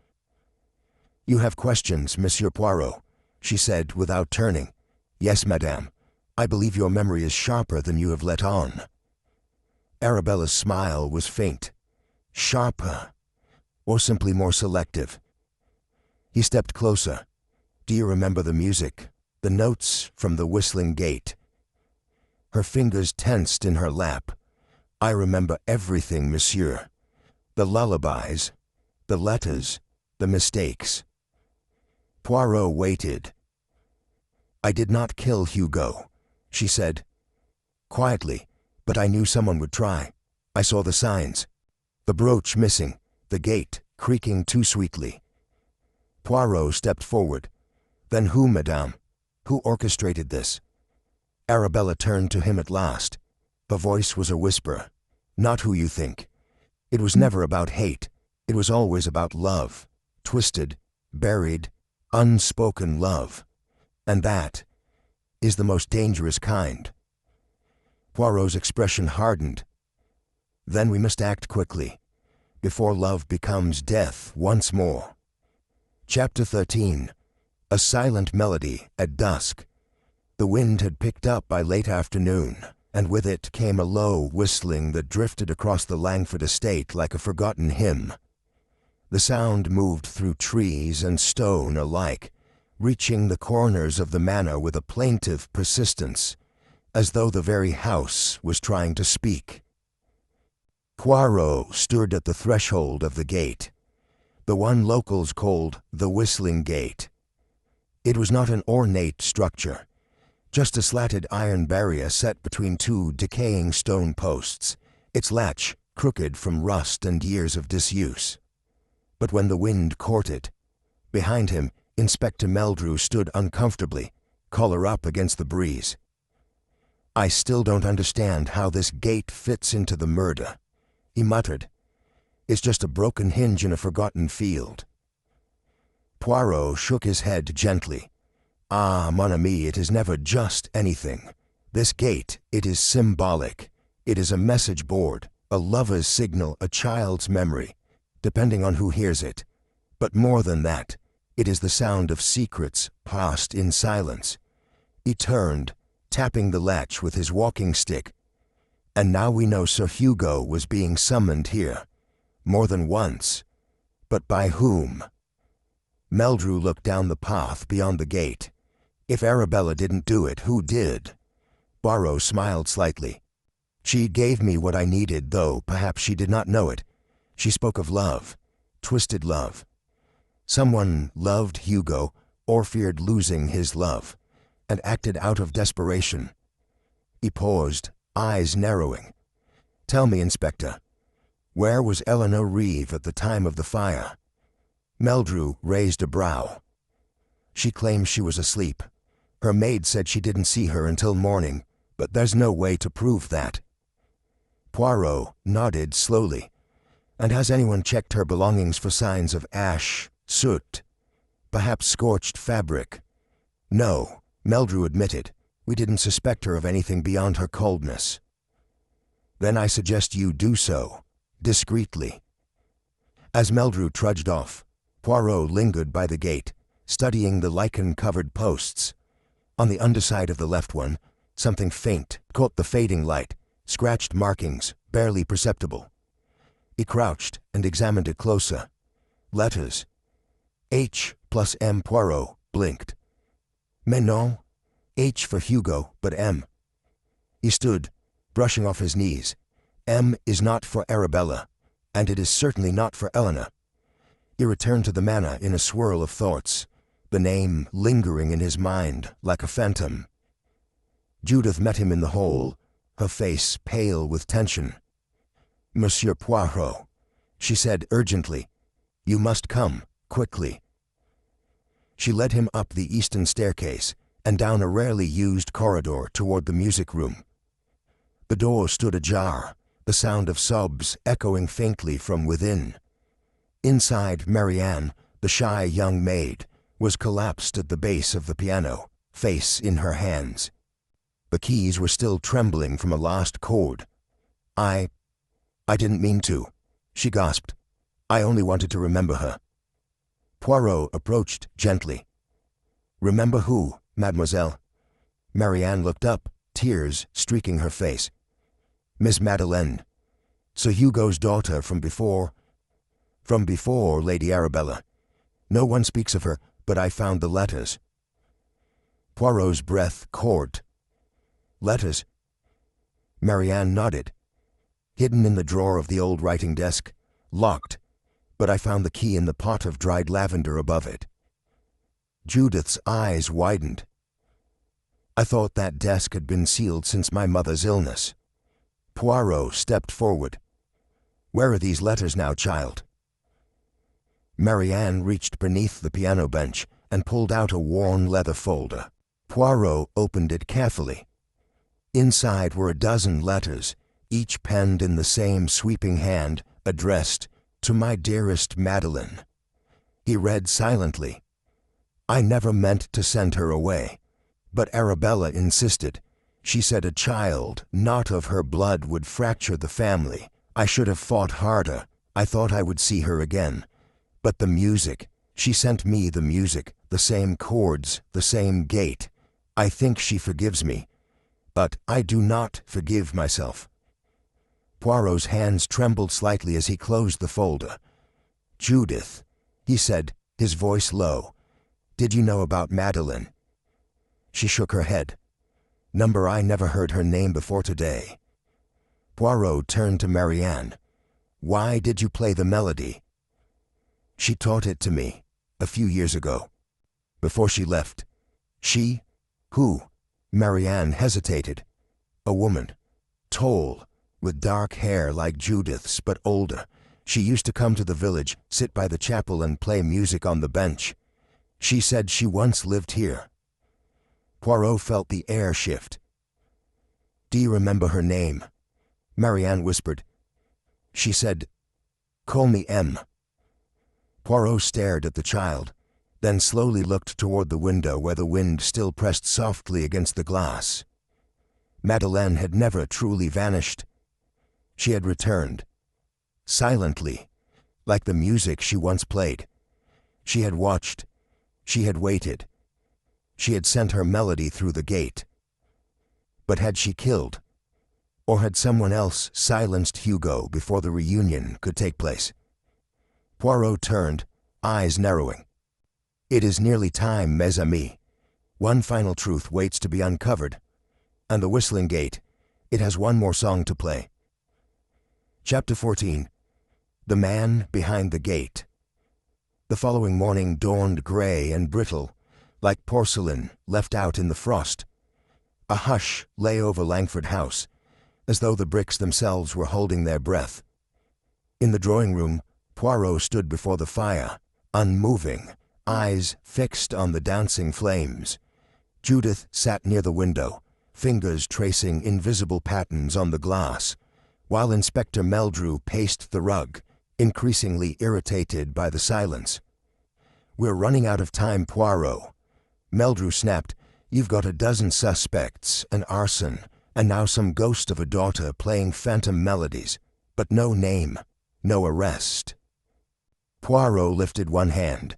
"You have questions, Monsieur Poirot," she said without turning. "Yes, madame. I believe your memory is sharper than you have let on." Arabella's smile was faint. "Sharper, or simply more selective?" He stepped closer. "Do you remember the music, the notes from the whistling gate?" Her fingers tensed in her lap. "I remember everything, monsieur. The lullabies, the letters, the mistakes." Poirot waited. "I did not kill Hugo," she said. "Quietly, but I knew someone would try. I saw the signs. The brooch missing, the gate creaking too sweetly." Poirot stepped forward. "Then who, madame? Who orchestrated this?" Arabella turned to him at last. Her voice was a whisper. "Not who you think. It was never about hate. It was always about love. Twisted, buried, unspoken love. And that is the most dangerous kind." Poirot's expression hardened. "Then we must act quickly, before love becomes death once more." Chapter 13. A silent melody at dusk. The wind had picked up by late afternoon, and with it came a low whistling that drifted across the Langford estate like a forgotten hymn. The sound moved through trees and stone alike, reaching the corners of the manor with a plaintive persistence, as though the very house was trying to speak. Poirot stood at the threshold of the gate, the one locals called the Whistling Gate. It was not an ornate structure, just a slatted iron barrier set between 2 decaying stone posts, its latch crooked from rust and years of disuse. But when the wind caught it, behind him Inspector Meldrew stood uncomfortably, collar up against the breeze. "I still don't understand how this gate fits into the murder," he muttered. "It's just a broken hinge in a forgotten field." Poirot shook his head gently. "Ah, mon ami, it is never just anything. This gate, it is symbolic. It is a message board, a lover's signal, a child's memory, depending on who hears it. But more than that, It is the sound of secrets passed in silence. He turned, tapping the latch with his walking stick. And now we know Sir Hugo was being summoned here. More than once. But by whom? Meldrew looked down the path beyond the gate. If Arabella didn't do it, who did? Poirot smiled slightly. She gave me what I needed, though perhaps she did not know it. She spoke of love, twisted love. Someone loved Hugo or feared losing his love, and acted out of desperation. He paused, eyes narrowing. Tell me, Inspector, where was Eleanor Reeve at the time of the fire? Meldrew raised a brow. She claims she was asleep. Her maid said she didn't see her until morning, but there's no way to prove that. Poirot nodded slowly. And has anyone checked her belongings for signs of ash, soot, perhaps scorched fabric? No, Meldrew admitted. We didn't suspect her of anything beyond her coldness. Then I suggest you do so, discreetly. As Meldrew trudged off, Poirot lingered by the gate, studying the lichen-covered posts. On the underside of the left one, something faint caught the fading light, scratched markings, barely perceptible. He crouched and examined it closer. Letters. H plus M. Poirot blinked. Mais non. H for Hugo, but M. He stood, brushing off his knees. M is not for Arabella, and it is certainly not for Eleanor. He returned to the manor in a swirl of thoughts, the name lingering in his mind like a phantom. Judith met him in the hall, her face pale with tension. Monsieur Poirot, she said urgently, you must come, quickly. She led him up the eastern staircase and down a rarely used corridor toward the music room. The door stood ajar, the sound of sobs echoing faintly from within. Inside, Marianne, the shy young maid, was collapsed at the base of the piano, face in her hands. The keys were still trembling from a lost chord. I didn't mean to, she gasped. I only wanted to remember her. Poirot approached gently. Remember who, mademoiselle? Marianne looked up, tears streaking her face. Miss Madeleine, Sir Hugo's daughter from before. From before, Lady Arabella. No one speaks of her, but I found the letters. Poirot's breath caught. Letters? Marianne nodded. Hidden in the drawer of the old writing desk, locked, but I found the key in the pot of dried lavender above it. Judith's eyes widened. I thought that desk had been sealed since my mother's illness. Poirot stepped forward. Where are these letters now, child? Marianne reached beneath the piano bench and pulled out a worn leather folder. Poirot opened it carefully. Inside were a dozen letters, each penned in the same sweeping hand, addressed to my dearest Madeleine. He read silently. I never meant to send her away, but Arabella insisted. She said a child, not of her blood, would fracture the family. I should have fought harder. I thought I would see her again. But the music, she sent me the music, the same chords, the same gait. I think she forgives me, but I do not forgive myself. Poirot's hands trembled slightly as he closed the folder. Judith, he said, his voice low, did you know about Madeleine? She shook her head. Number I never heard her name before today. Poirot turned to Marianne. Why did you play the melody? She taught it to me, a few years ago. Before she left. She? Who? Marianne hesitated. A woman. Tall, with dark hair like Judith's, but older. She used to come to the village, sit by the chapel and play music on the bench. She said she once lived here. Poirot felt the air shift. Do you remember her name? Marianne whispered. She said, call me M. Poirot stared at the child, then slowly looked toward the window where the wind still pressed softly against the glass. Madeleine had never truly vanished. She had returned. Silently, like the music she once played. She had watched, She had waited. She had sent her Melody through the gate. But had she killed? Or had someone else silenced Hugo before the reunion could take place? Poirot turned, eyes narrowing. It is nearly time, mes amis. One final truth waits to be uncovered. And the whistling gate, it has one more song to play. Chapter 14. The Man Behind the Gate. The following morning dawned gray and brittle, like porcelain left out in the frost. A hush lay over Langford House, as though the bricks themselves were holding their breath. In the drawing room, Poirot stood before the fire, unmoving, eyes fixed on the dancing flames. Judith sat near the window, fingers tracing invisible patterns on the glass, while Inspector Meldrew paced the rug, increasingly irritated by the silence. "We're running out of time, Poirot." Meldrew snapped. "You've got a dozen suspects, an arson, and now some ghost of a daughter playing phantom melodies, but no name, no arrest." Poirot lifted one hand.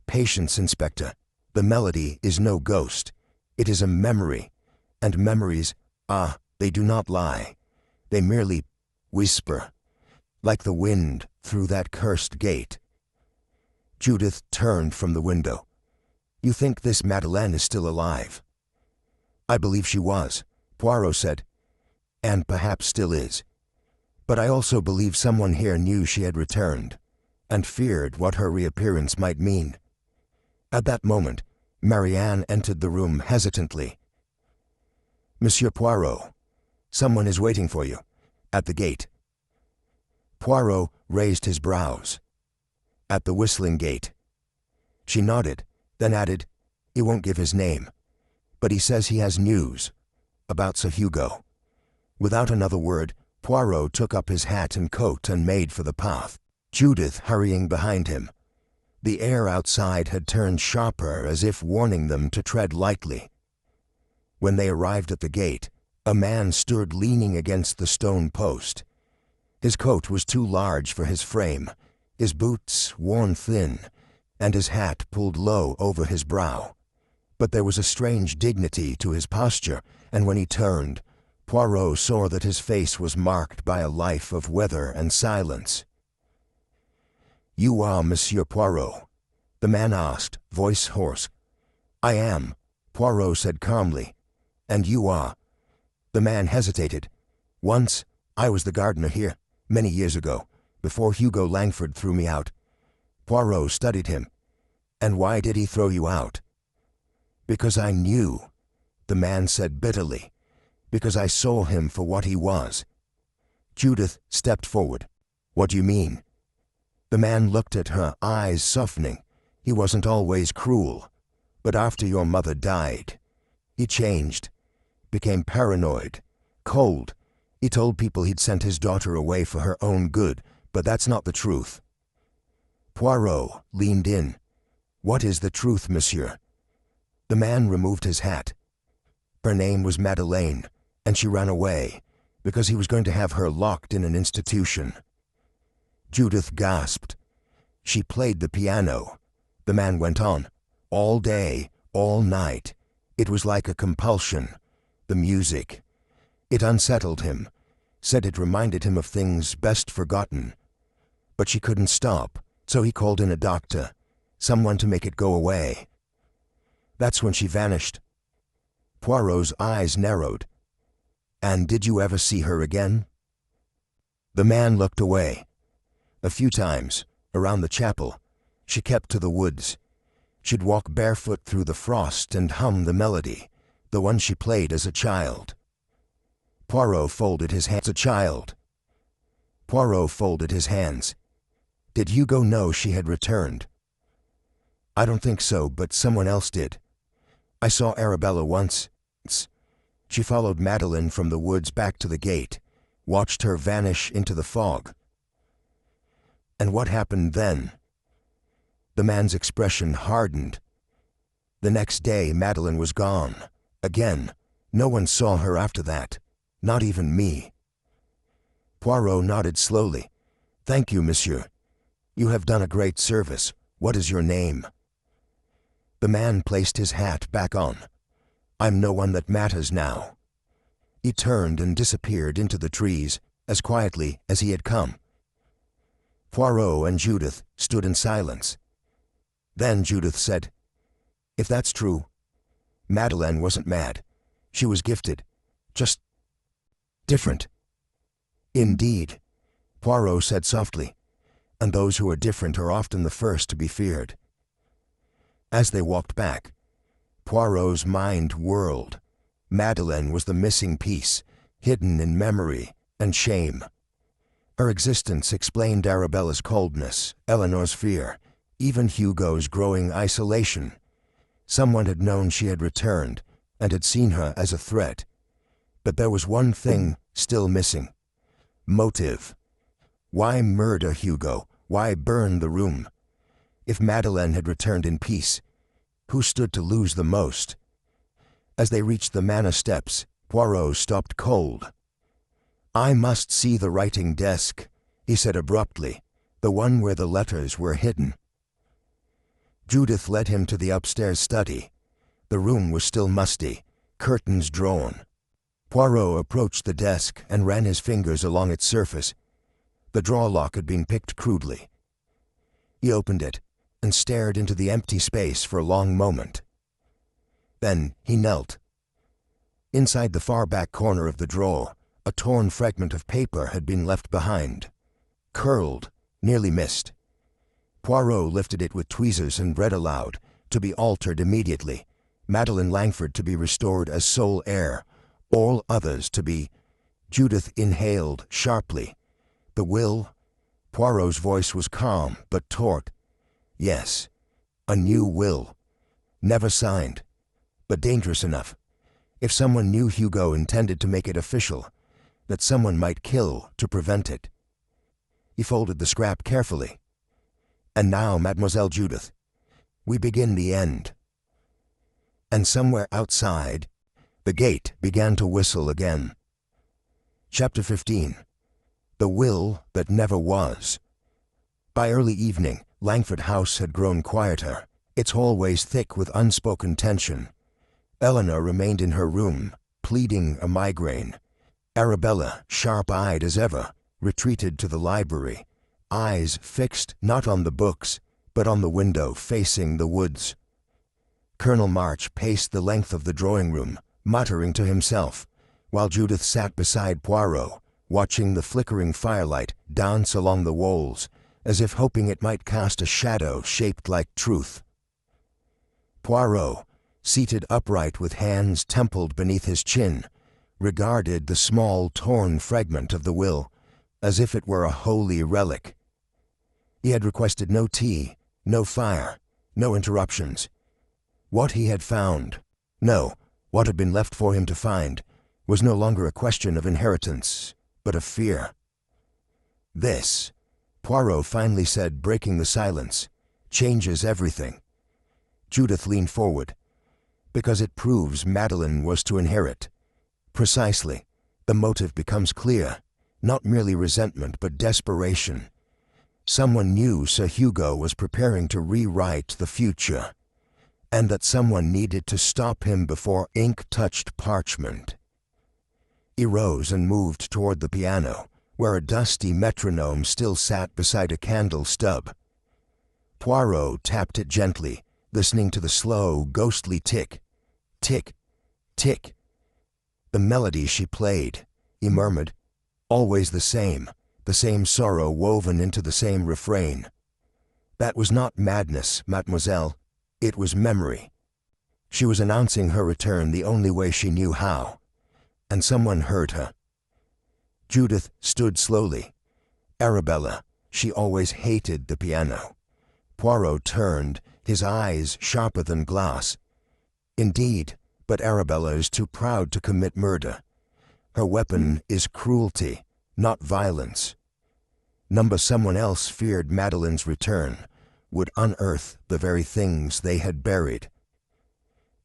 "Patience, Inspector. The melody is no ghost. It is a memory, and memories, they do not lie. They merely whisper, like the wind through that cursed gate." Judith turned from the window. "You think this Madeleine is still alive?" "I believe she was," Poirot said, "and perhaps still is. But I also believe someone here knew she had returned, and feared what her reappearance might mean." At that moment, Marianne entered the room hesitantly. "Monsieur Poirot, someone is waiting for you, at the gate." Poirot raised his brows. "At the whistling gate." She nodded, then added, "He won't give his name, but he says he has news about Sir Hugo." Without another word, Poirot took up his hat and coat and made for the path, Judith hurrying behind him. The air outside had turned sharper, as if warning them to tread lightly. When they arrived at the gate, a man stood leaning against the stone post. His coat was too large for his frame, his boots worn thin, and his hat pulled low over his brow. But there was a strange dignity to his posture, and when he turned, Poirot saw that his face was marked by a life of weather and silence. "You are Monsieur Poirot?" the man asked, voice hoarse. "I am," Poirot said calmly. "And you are?" The man hesitated. "Once, I was the gardener here, many years ago, before Hugo Langford threw me out." Poirot studied him. "And why did he throw you out?" "Because I knew," the man said bitterly. "Because I saw him for what he was." Judith stepped forward. "What do you mean?" The man looked at her, eyes softening. "He wasn't always cruel, but after your mother died, he changed, became paranoid, cold. He told people he'd sent his daughter away for her own good, but that's not the truth." Poirot leaned in. "What is the truth, monsieur?" The man removed his hat. "Her name was Madeleine, and she ran away, because he was going to have her locked in an institution." Judith gasped. "She played the piano," the man went on, "all day, all night. It was like a compulsion. The music. It unsettled him, said it reminded him of things best forgotten. But she couldn't stop, so he called in a doctor, someone to make it go away. That's when she vanished." Poirot's eyes narrowed. "And did you ever see her again?" The man looked away. "A few times, around the chapel. She kept to the woods. She'd walk barefoot through the frost and hum the melody, the one she played as a child." Poirot folded his hands. "A child." Poirot folded his hands. "Did Hugo know she had returned?" "I don't think so, but someone else did. I saw Arabella once. She followed Madeleine from the woods back to the gate, watched her vanish into the fog." "And what happened then?" The man's expression hardened. "The next day Madeleine was gone. Again. No one saw her after that. Not even me." Poirot nodded slowly. "Thank you, monsieur. You have done a great service. What is your name?" The man placed his hat back on. "I'm no one that matters now." He turned and disappeared into the trees as quietly as he had come. Poirot and Judith stood in silence. Then Judith said, "If that's true, Madeleine wasn't mad. She was gifted. Just different." "Indeed," Poirot said softly, "and those who are different are often the first to be feared." As they walked back, Poirot's mind whirled. Madeleine was the missing piece, hidden in memory and shame. Her existence explained Arabella's coldness, Eleanor's fear, even Hugo's growing isolation. Someone had known she had returned and had seen her as a threat. But there was one thing still missing: motive. Why murder Hugo? Why burn the room? If Madeleine had returned in peace, who stood to lose the most? As they reached the manor steps, Poirot stopped cold. "I must see the writing desk," he said abruptly, "the one where the letters were hidden." Judith led him to the upstairs study. The room was still musty, curtains drawn. Poirot approached the desk and ran his fingers along its surface. The drawer lock had been picked crudely. He opened it and stared into the empty space for a long moment. Then he knelt. Inside the far back corner of the drawer, a torn fragment of paper had been left behind. Curled, nearly missed. Poirot lifted it with tweezers and read aloud, to be altered immediately. Madeleine Langford to be restored as sole heir, all others to be... Judith inhaled sharply. The will? Poirot's voice was calm but taut. Yes, a new will. Never signed, but dangerous enough. If someone knew Hugo intended to make it official, that someone might kill to prevent it. He folded the scrap carefully. "And now, Mademoiselle Judith, we begin the end." And somewhere outside, the gate began to whistle again. Chapter 15. The Will That Never Was. By early evening, Langford House had grown quieter, its hallways thick with unspoken tension. Eleanor remained in her room, pleading a migraine. Arabella, sharp-eyed as ever, retreated to the library, eyes fixed not on the books, but on the window facing the woods. Colonel March paced the length of the drawing-room, muttering to himself, while Judith sat beside Poirot, watching the flickering firelight dance along the walls, as if hoping it might cast a shadow shaped like truth. Poirot, seated upright with hands templed beneath his chin, regarded the small torn fragment of the will as if it were a holy relic. He had requested no tea, no fire, no interruptions. What he had found, no, what had been left for him to find, was no longer a question of inheritance, but of fear. "This," Poirot finally said, breaking the silence, "changes everything." Judith leaned forward. "Because it proves Madeleine was to inherit." "Precisely. The motive becomes clear. Not merely resentment, but desperation. Someone knew Sir Hugo was preparing to rewrite the future, and that someone needed to stop him before ink touched parchment." He rose and moved toward the piano, where a dusty metronome still sat beside a candle stub. Poirot tapped it gently, listening to the slow, ghostly tick, tick, tick. "The melody she played," he murmured, "always the same sorrow woven into the same refrain. That was not madness, mademoiselle, it was memory. She was announcing her return the only way she knew how, and someone heard her." Judith stood slowly. Arabella, she always hated the piano. Poirot turned, his eyes sharper than glass. "Indeed, but Arabella is too proud to commit murder. Her weapon is cruelty, not violence. Someone else feared Madeleine's return, would unearth the very things they had buried."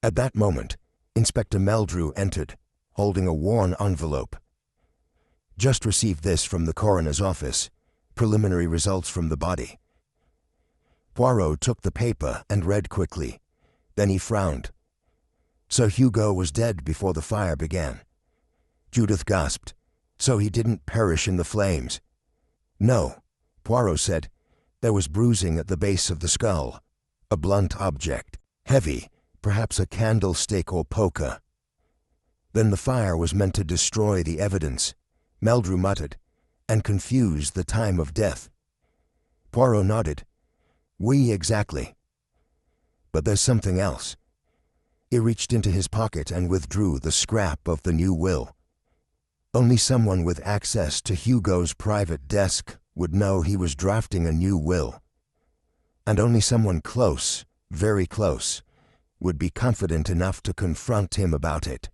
At that moment, Inspector Meldrew entered, holding a worn envelope. "Just received this from the coroner's office. Preliminary results from the body." Poirot took the paper and read quickly. Then he frowned. So Hugo was dead before the fire began. Judith gasped. So he didn't perish in the flames? No, Poirot said. There was bruising at the base of the skull. A blunt object, heavy, perhaps a candlestick or poker. Then the fire was meant to destroy the evidence, Meldrew muttered, and confuse the time of death. Poirot nodded. Oui, exactly. But there's something else. He reached into his pocket and withdrew the scrap of the new will. Only someone with access to Hugo's private desk would know he was drafting a new will. And only someone close, very close, would be confident enough to confront him about it.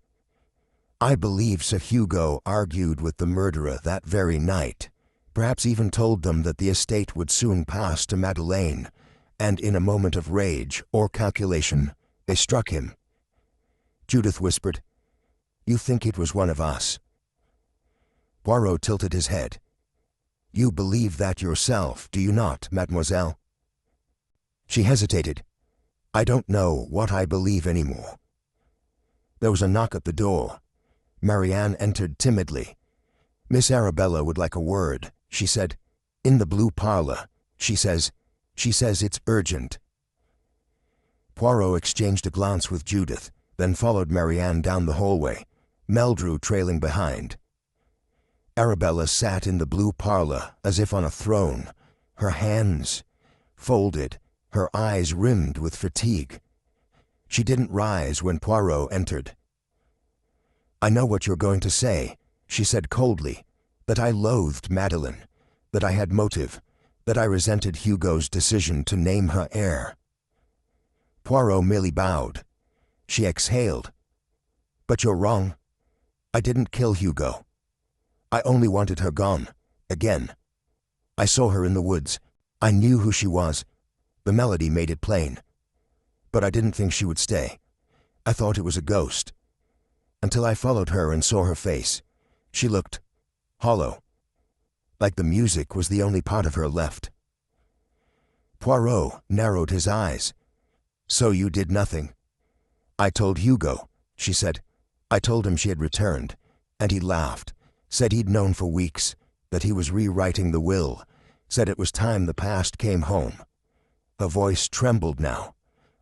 I believe Sir Hugo argued with the murderer that very night, perhaps even told them that the estate would soon pass to Madeleine, and in a moment of rage or calculation, they struck him. Judith whispered, "You think it was one of us?" Poirot tilted his head. "You believe that yourself, do you not, mademoiselle?" She hesitated. "I don't know what I believe anymore." There was a knock at the door. Marianne entered timidly. "Miss Arabella would like a word," she said. "In the blue parlor. She says it's urgent." Poirot exchanged a glance with Judith, then followed Marianne down the hallway, Meldrew trailing behind. Arabella sat in the blue parlor as if on a throne, her hands folded, her eyes rimmed with fatigue. She didn't rise when Poirot entered. "I know what you're going to say," she said coldly, "that I loathed Madeleine, that I had motive, that I resented Hugo's decision to name her heir." Poirot merely bowed. She exhaled. "But you're wrong. I didn't kill Hugo. I only wanted her gone, again. I saw her in the woods. I knew who she was. The melody made it plain. But I didn't think she would stay. I thought it was a ghost. Until I followed her and saw her face. She looked hollow, like the music was the only part of her left." Poirot narrowed his eyes. "So you did nothing?" "I told Hugo," she said. "I told him she had returned, and he laughed, said he'd known for weeks, that he was rewriting the will, said it was time the past came home." Her voice trembled now.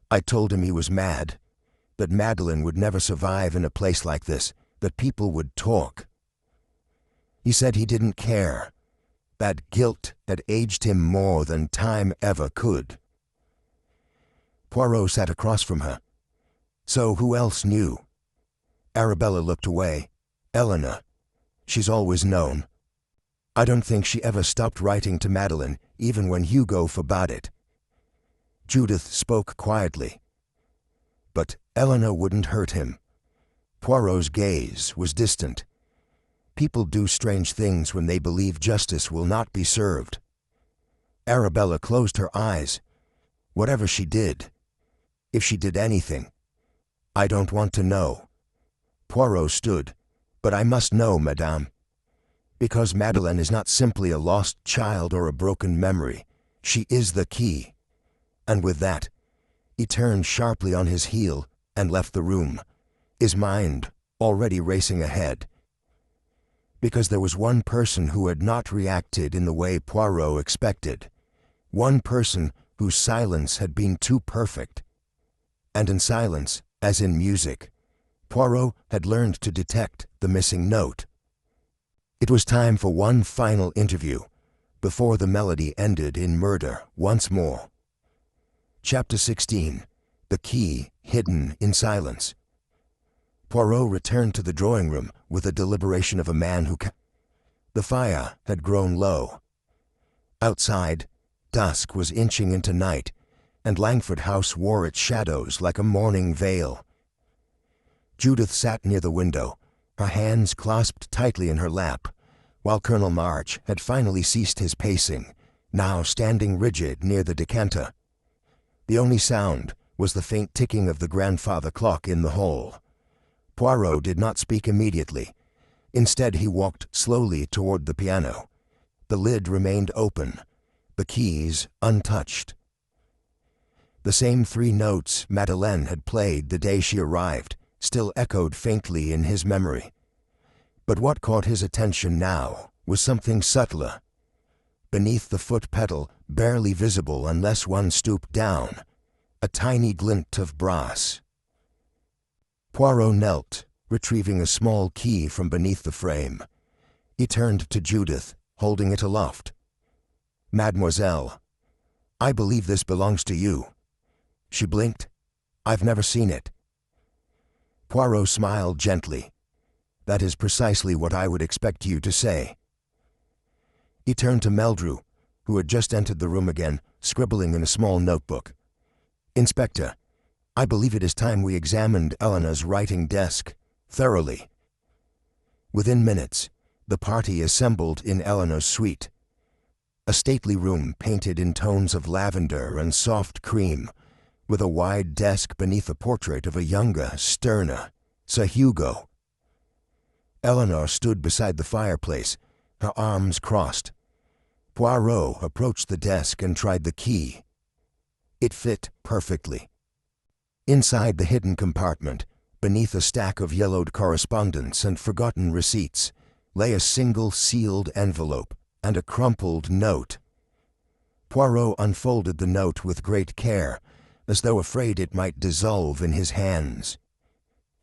"I told him he was mad, that Madeleine would never survive in a place like this, that people would talk. He said he didn't care, that guilt had aged him more than time ever could." Poirot sat across from her. "So who else knew?" Arabella looked away. "Eleanor. She's always known. I don't think she ever stopped writing to Madeleine, even when Hugo forbade it." Judith spoke quietly. "But Eleanor wouldn't hurt him." Poirot's gaze was distant. "People do strange things when they believe justice will not be served." Arabella closed her eyes. "Whatever she did, if she did anything, I don't want to know." Poirot stood. "But I must know, madame. Because Madeleine is not simply a lost child or a broken memory. She is the key." And with that, he turned sharply on his heel and left the room, his mind already racing ahead. Because there was one person who had not reacted in the way Poirot expected, one person whose silence had been too perfect. And in silence, as in music, Poirot had learned to detect the missing note. It was time for one final interview, before the melody ended in murder once more. Chapter 16. The Key Hidden in Silence. Poirot returned to the drawing room with the deliberation of a man who The fire had grown low. Outside, dusk was inching into night, and Langford House wore its shadows like a mourning veil. Judith sat near the window, her hands clasped tightly in her lap, while Colonel March had finally ceased his pacing, now standing rigid near the decanter. The only sound was the faint ticking of the grandfather clock in the hall. Poirot did not speak immediately. Instead, he walked slowly toward the piano. The lid remained open, the keys untouched. The same 3 notes Madeleine had played the day she arrived still echoed faintly in his memory. But what caught his attention now was something subtler. Beneath the foot pedal, barely visible unless one stooped down, a tiny glint of brass. Poirot knelt, retrieving a small key from beneath the frame. He turned to Judith, holding it aloft. "Mademoiselle, I believe this belongs to you." She blinked. "I've never seen it." Poirot smiled gently. "That is precisely what I would expect you to say." He turned to Meldrew, who had just entered the room again, scribbling in a small notebook. "Inspector, I believe it is time we examined Eleanor's writing desk thoroughly." Within minutes, the party assembled in Eleanor's suite. A stately room painted in tones of lavender and soft cream, with a wide desk beneath a portrait of a younger, sterner Sir Hugo. Eleanor stood beside the fireplace, her arms crossed. Poirot approached the desk and tried the key. It fit perfectly. Inside the hidden compartment, beneath a stack of yellowed correspondence and forgotten receipts, lay a single sealed envelope and a crumpled note. Poirot unfolded the note with great care, as though afraid it might dissolve in his hands.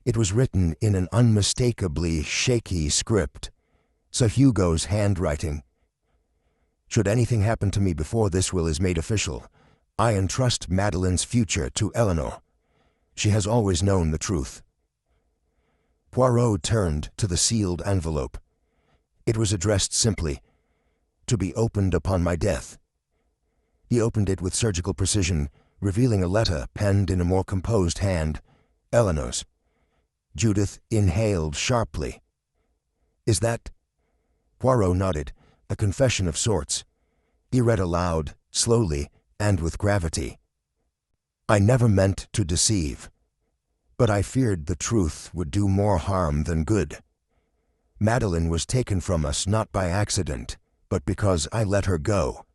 It was written in an unmistakably shaky script, Sir Hugo's handwriting. "Should anything happen to me before this will is made official, I entrust Madeleine's future to Eleanor. She has always known the truth." Poirot turned to the sealed envelope. It was addressed simply, "To be opened upon my death." He opened it with surgical precision, revealing a letter penned in a more composed hand, Eleanor's. Judith inhaled sharply. "Is that—" Poirot nodded. "A confession of sorts." He read aloud, slowly and with gravity. "I never meant to deceive, but I feared the truth would do more harm than good. Madeleine was taken from us not by accident, but because I let her go.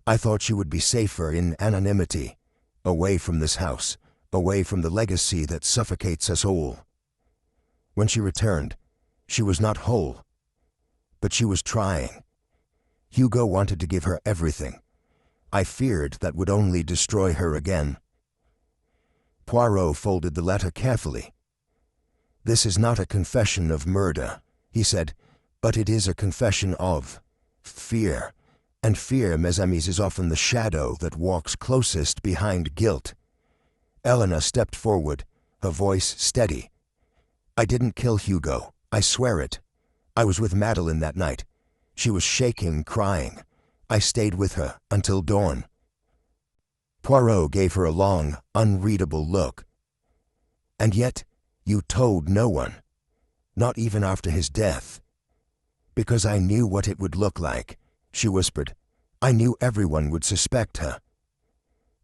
I thought she would be safer in anonymity, away from this house, away from the legacy that suffocates us all. When she returned, she was not whole, but she was trying. Hugo wanted to give her everything. I feared that would only destroy her again." Poirot folded the letter carefully. "This is not a confession of murder," he said, "but it is a confession of fear. And fear, mes amis, is often the shadow that walks closest behind guilt." Eleanor stepped forward, her voice steady. "I didn't kill Hugo. I swear it. I was with Madeleine that night. She was shaking, crying. I stayed with her until dawn." Poirot gave her a long, unreadable look. "And yet, you told no one, not even after his death." "Because I knew what it would look like," she whispered. "I knew everyone would suspect her."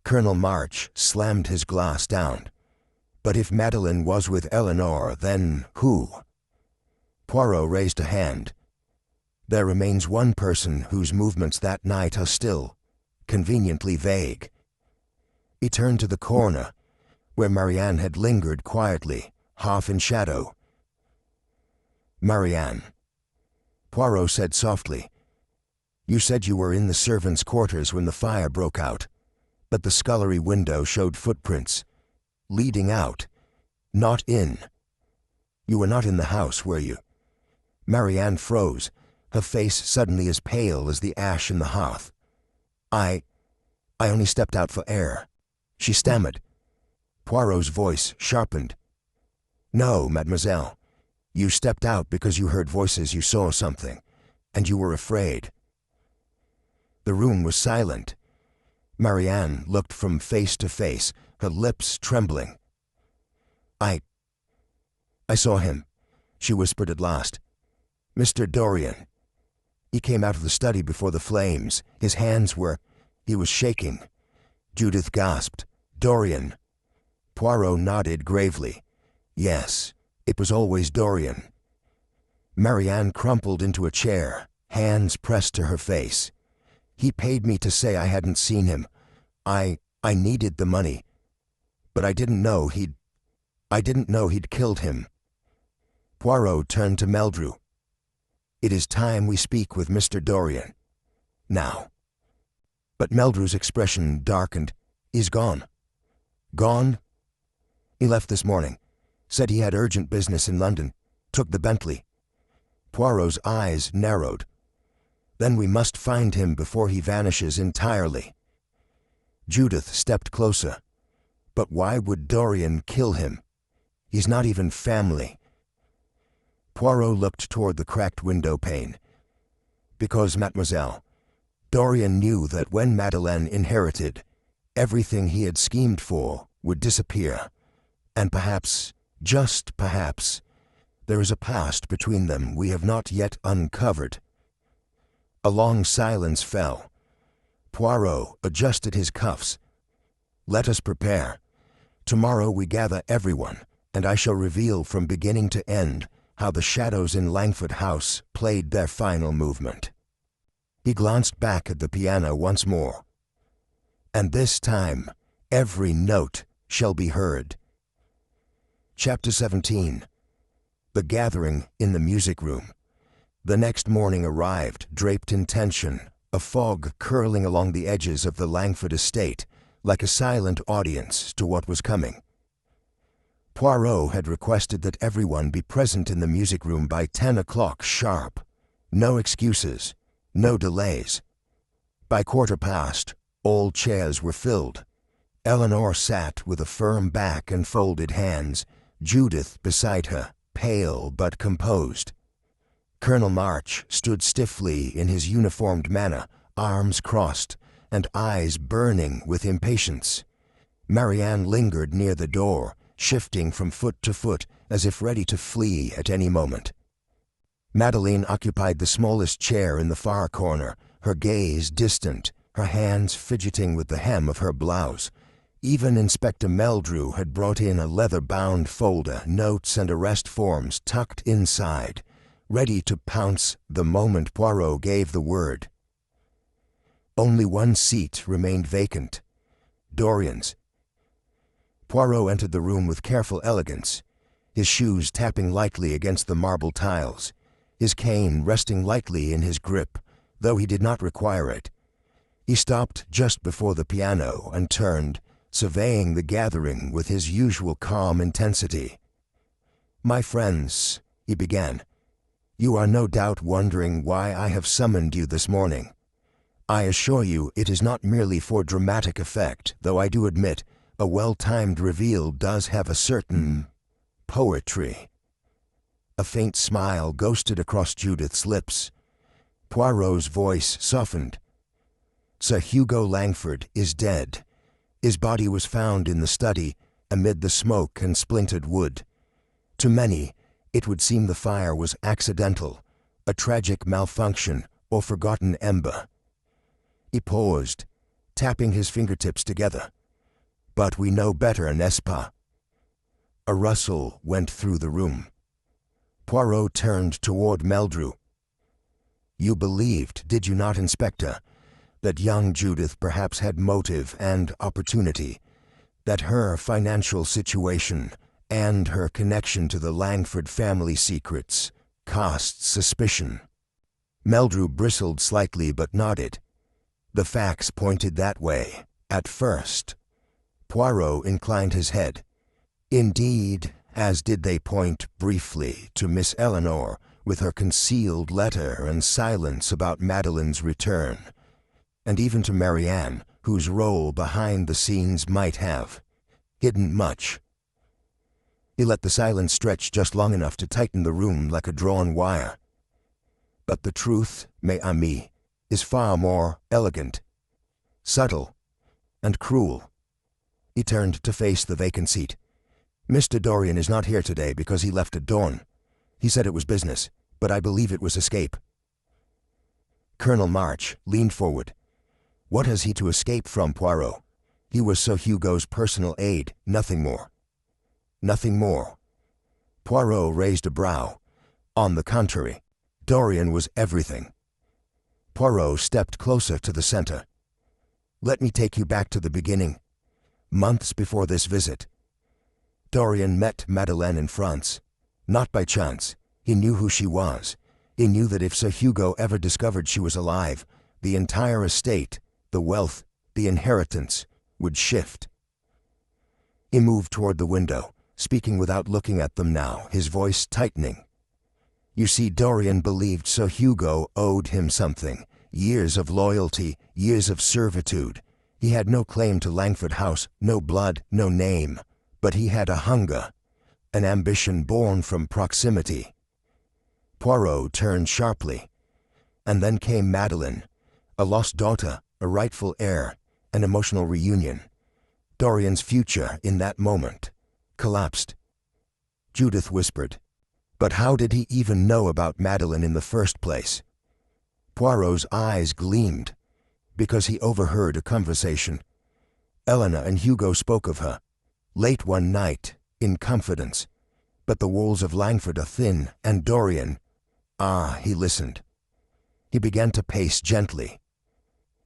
Colonel March slammed his glass down. "But if Madeleine was with Eleanor, then who?" Poirot raised a hand. "There remains one person whose movements that night are still conveniently vague." He turned to the corner, where Marianne had lingered quietly, half in shadow. "Marianne," Poirot said softly, "you said you were in the servants' quarters when the fire broke out, but the scullery window showed footprints, leading out, not in. You were not in the house, were you?" Marianne froze, her face suddenly as pale as the ash in the hearth. I only stepped out for air," she stammered. Poirot's voice sharpened. "No, mademoiselle. You stepped out because you heard voices, you saw something, and you were afraid." The room was silent. Marianne looked from face to face, her lips trembling. I saw him," she whispered at last. "Mr. Dorian. He came out of the study before the flames. His hands were— he was shaking." Judith gasped. "Dorian." Poirot nodded gravely. "Yes, it was always Dorian." Marianne crumpled into a chair, hands pressed to her face. "He paid me to say I hadn't seen him. I I needed the money, but I didn't know he'd killed him." Poirot turned to Meldrew. "It is time we speak with Mr. Dorian. Now." But Meldrew's expression darkened. "He's gone." "Gone?" "He left this morning. Said he had urgent business in London. Took the Bentley." Poirot's eyes narrowed. "Then we must find him before he vanishes entirely." Judith stepped closer. "But why would Dorian kill him? He's not even family." Poirot looked toward the cracked window pane. "Because, mademoiselle, Dorian knew that when Madeleine inherited, everything he had schemed for would disappear, and perhaps, just perhaps, there is a past between them we have not yet uncovered." A long silence fell. Poirot adjusted his cuffs. "Let us prepare. Tomorrow we gather everyone, and I shall reveal from beginning to end how the shadows in Langford House played their final movement." He glanced back at the piano once more. "And this time, every note shall be heard." Chapter 17. The gathering in the music room. The next morning arrived, draped in tension, a fog curling along the edges of the Langford estate, like a silent audience to what was coming. Poirot had requested that everyone be present in the music room by 10 o'clock sharp. No excuses, no delays. By 1:15, all chairs were filled. Eleanor sat with a firm back and folded hands, Judith beside her, pale but composed. Colonel March stood stiffly in his uniformed manner, arms crossed, and eyes burning with impatience. Marianne lingered near the door, shifting from foot to foot as if ready to flee at any moment. Madeleine occupied the smallest chair in the far corner, her gaze distant, her hands fidgeting with the hem of her blouse. Even Inspector Meldrew had brought in a leather-bound folder, notes and arrest forms tucked inside, ready to pounce the moment Poirot gave the word. Only one seat remained vacant, Dorian's. Poirot entered the room with careful elegance, his shoes tapping lightly against the marble tiles, his cane resting lightly in his grip, though he did not require it. He stopped just before the piano and turned, surveying the gathering with his usual calm intensity. "My friends," he began, "you are no doubt wondering why I have summoned you this morning. I assure you it is not merely for dramatic effect, though I do admit a well-timed reveal does have a certain poetry." A faint smile ghosted across Judith's lips. Poirot's voice softened. "Sir Hugo Langford is dead. His body was found in the study amid the smoke and splintered wood. To many, it would seem the fire was accidental, a tragic malfunction or forgotten ember." He paused, tapping his fingertips together. "But we know better, n'est-ce pas?" A rustle went through the room. Poirot turned toward Meldrew. "You believed, did you not, Inspector, that young Judith perhaps had motive and opportunity, that her financial situation and her connection to the Langford family secrets cast suspicion?" Meldrew bristled slightly but nodded. "The facts pointed that way, at first." Poirot inclined his head. "Indeed, as did they point briefly to Miss Eleanor with her concealed letter and silence about Madeleine's return, and even to Marianne, whose role behind the scenes might have hidden much." He let the silence stretch just long enough to tighten the room like a drawn wire. "But the truth, mes amis, is far more elegant, subtle, and cruel." He turned to face the vacant seat. "Mr. Dorian is not here today because he left at dawn. He said it was business, but I believe it was escape." Colonel March leaned forward. "What has he to escape from, Poirot? He was Sir Hugo's personal aide, nothing more." "Nothing more." Poirot raised a brow. "On the contrary, Dorian was everything." Poirot stepped closer to the center. "Let me take you back to the beginning. months before this visit. Dorian met Madeleine in France. Not by chance. He knew who she was. He knew that if Sir Hugo ever discovered she was alive, the entire estate, the wealth, the inheritance, would shift. He moved toward the window, speaking without looking at them now, his voice tightening. You see, Dorian believed Sir Hugo owed him something. Years of loyalty, years of servitude. He had no claim to Langford House, no blood, no name. But he had a hunger, an ambition born from proximity. Poirot turned sharply. And then came Madeleine, a lost daughter, a rightful heir, an emotional reunion. Dorian's future, in that moment, collapsed. Judith whispered, "But how did he even know about Madeleine in the first place?" Poirot's eyes gleamed, because he overheard a conversation. Eleanor and Hugo spoke of her, late one night, in confidence. But the walls of Langford are thin, and Dorian... he listened. He began to pace gently.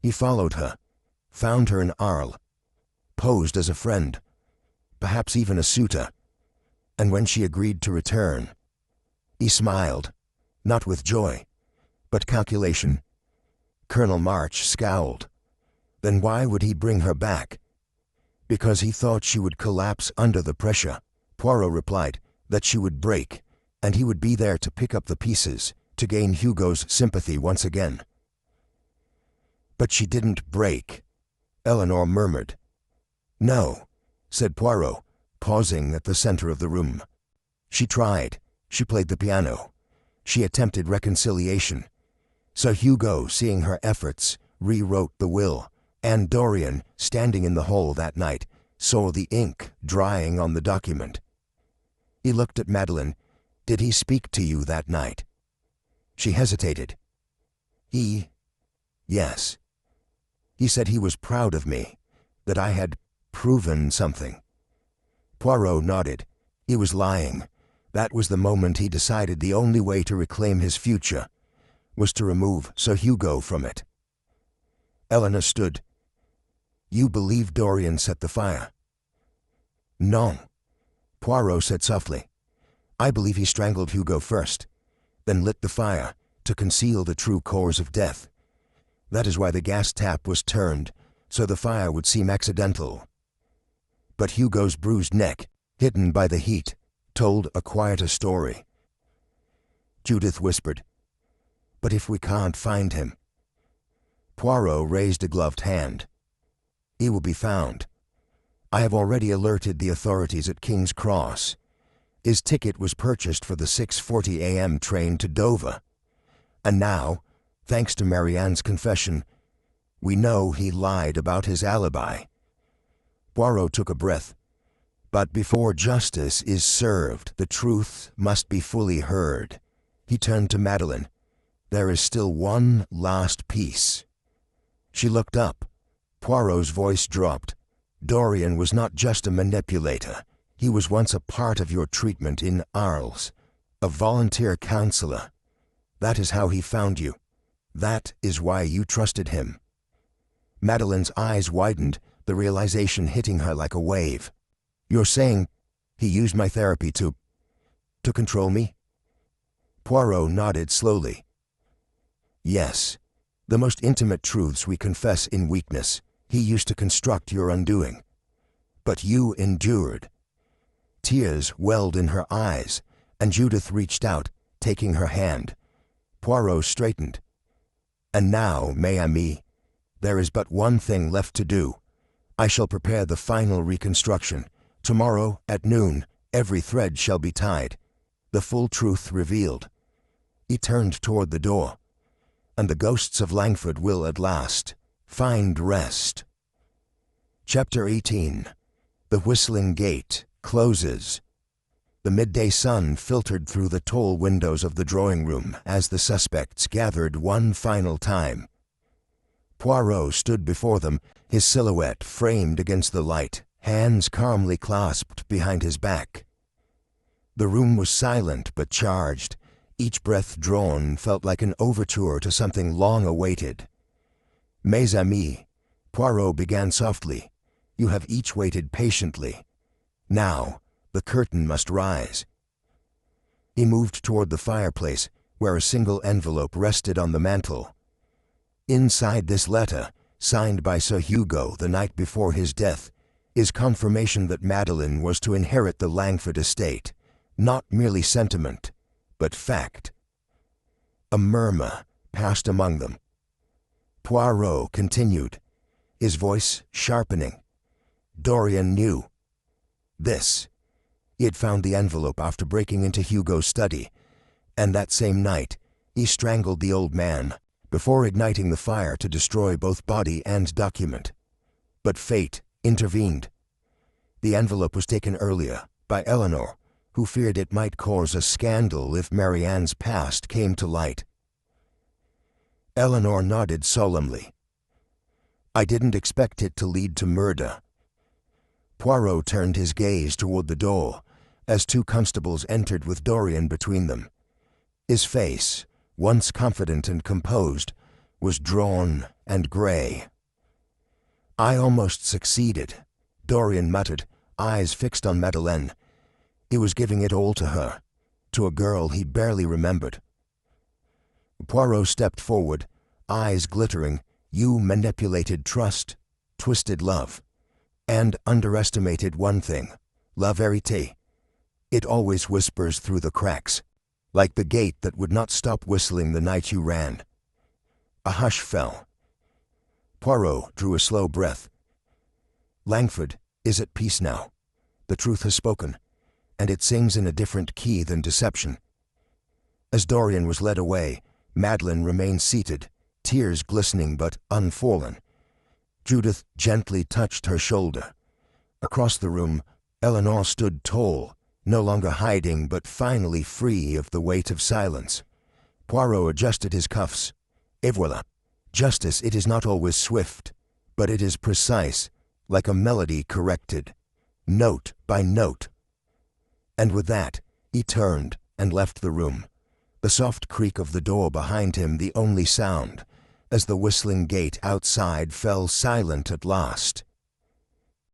He followed her, found her in Arles, posed as a friend, perhaps even a suitor, and when she agreed to return, he smiled, not with joy, but calculation. Colonel March scowled. Then why would he bring her back? Because he thought she would collapse under the pressure. Poirot replied that she would break, and he would be there to pick up the pieces, to gain Hugo's sympathy once again. But she didn't break, Eleanor murmured. No, said Poirot, pausing at the center of the room. She tried. She played the piano. She attempted reconciliation. Sir Hugo, seeing her efforts, rewrote the will, and Dorian, standing in the hall that night, saw the ink drying on the document. He looked at Madeleine. Did he speak to you that night? She hesitated. Yes. He said he was proud of me, that I had proven something. Poirot nodded. He was lying. That was the moment he decided the only way to reclaim his future was to remove Sir Hugo from it. Eleanor stood. You believe Dorian set the fire? No, Poirot said softly. I believe he strangled Hugo first, then lit the fire to conceal the true cause of death. That is why the gas tap was turned, so the fire would seem accidental. But Hugo's bruised neck, hidden by the heat, told a quieter story. Judith whispered, But if we can't find him? Poirot raised a gloved hand. He will be found. I have already alerted the authorities at King's Cross. His ticket was purchased for the 6:40 a.m. train to Dover. And now, thanks to Marianne's confession, we know he lied about his alibi. Poirot took a breath. But before justice is served, the truth must be fully heard. He turned to Madeleine. There is still one last piece. She looked up. Poirot's voice dropped. Dorian was not just a manipulator. He was once a part of your treatment in Arles, a volunteer counselor. That is how he found you. That is why you trusted him. Madeleine's eyes widened, the realization hitting her like a wave. You're saying he used my therapy to control me? Poirot nodded slowly. Yes, the most intimate truths we confess in weakness, he used to construct your undoing. But you endured. Tears welled in her eyes, and Judith reached out, taking her hand. Poirot straightened. And now, mes amis, there is but one thing left to do. I shall prepare the final reconstruction. Tomorrow, at noon, every thread shall be tied, the full truth revealed. He turned toward the door. And the ghosts of Langford will at last find rest. Chapter 18. The Whistling Gate closes. The midday sun filtered through the tall windows of the drawing room as the suspects gathered one final time. Poirot stood before them, his silhouette framed against the light, hands calmly clasped behind his back. The room was silent but charged. Each breath drawn felt like an overture to something long awaited. Mes amis, Poirot began softly. You have each waited patiently. Now, the curtain must rise. He moved toward the fireplace, where a single envelope rested on the mantel. Inside this letter, signed by Sir Hugo the night before his death, is confirmation that Madeline was to inherit the Langford estate, not merely sentiment, but fact. A murmur passed among them. Poirot continued, his voice sharpening. Dorian knew. This. He had found the envelope after breaking into Hugo's study, and that same night he strangled the old man before igniting the fire to destroy both body and document. But fate intervened. The envelope was taken earlier by Eleanor, who feared it might cause a scandal if Marianne's past came to light. Eleanor nodded solemnly. I didn't expect it to lead to murder. Poirot turned his gaze toward the door as two constables entered with Dorian between them. His face, once confident and composed, was drawn and gray. I almost succeeded, Dorian muttered, eyes fixed on Madeleine. He was giving it all to her, to a girl he barely remembered. Poirot stepped forward, eyes glittering. You manipulated trust, twisted love, and underestimated one thing, la vérité. It always whispers through the cracks, like the gate that would not stop whistling the night you ran. A hush fell. Poirot drew a slow breath. Langford is at peace now. The truth has spoken, and it sings in a different key than deception. As Dorian was led away, Madeleine remained seated, tears glistening but unfallen. Judith gently touched her shoulder. Across the room, Eleanor stood tall, no longer hiding but finally free of the weight of silence. Poirot adjusted his cuffs. Et voilà. Justice, it is not always swift, but it is precise, like a melody corrected, note by note. And with that, he turned and left the room, the soft creak of the door behind him the only sound, as the whistling gate outside fell silent at last.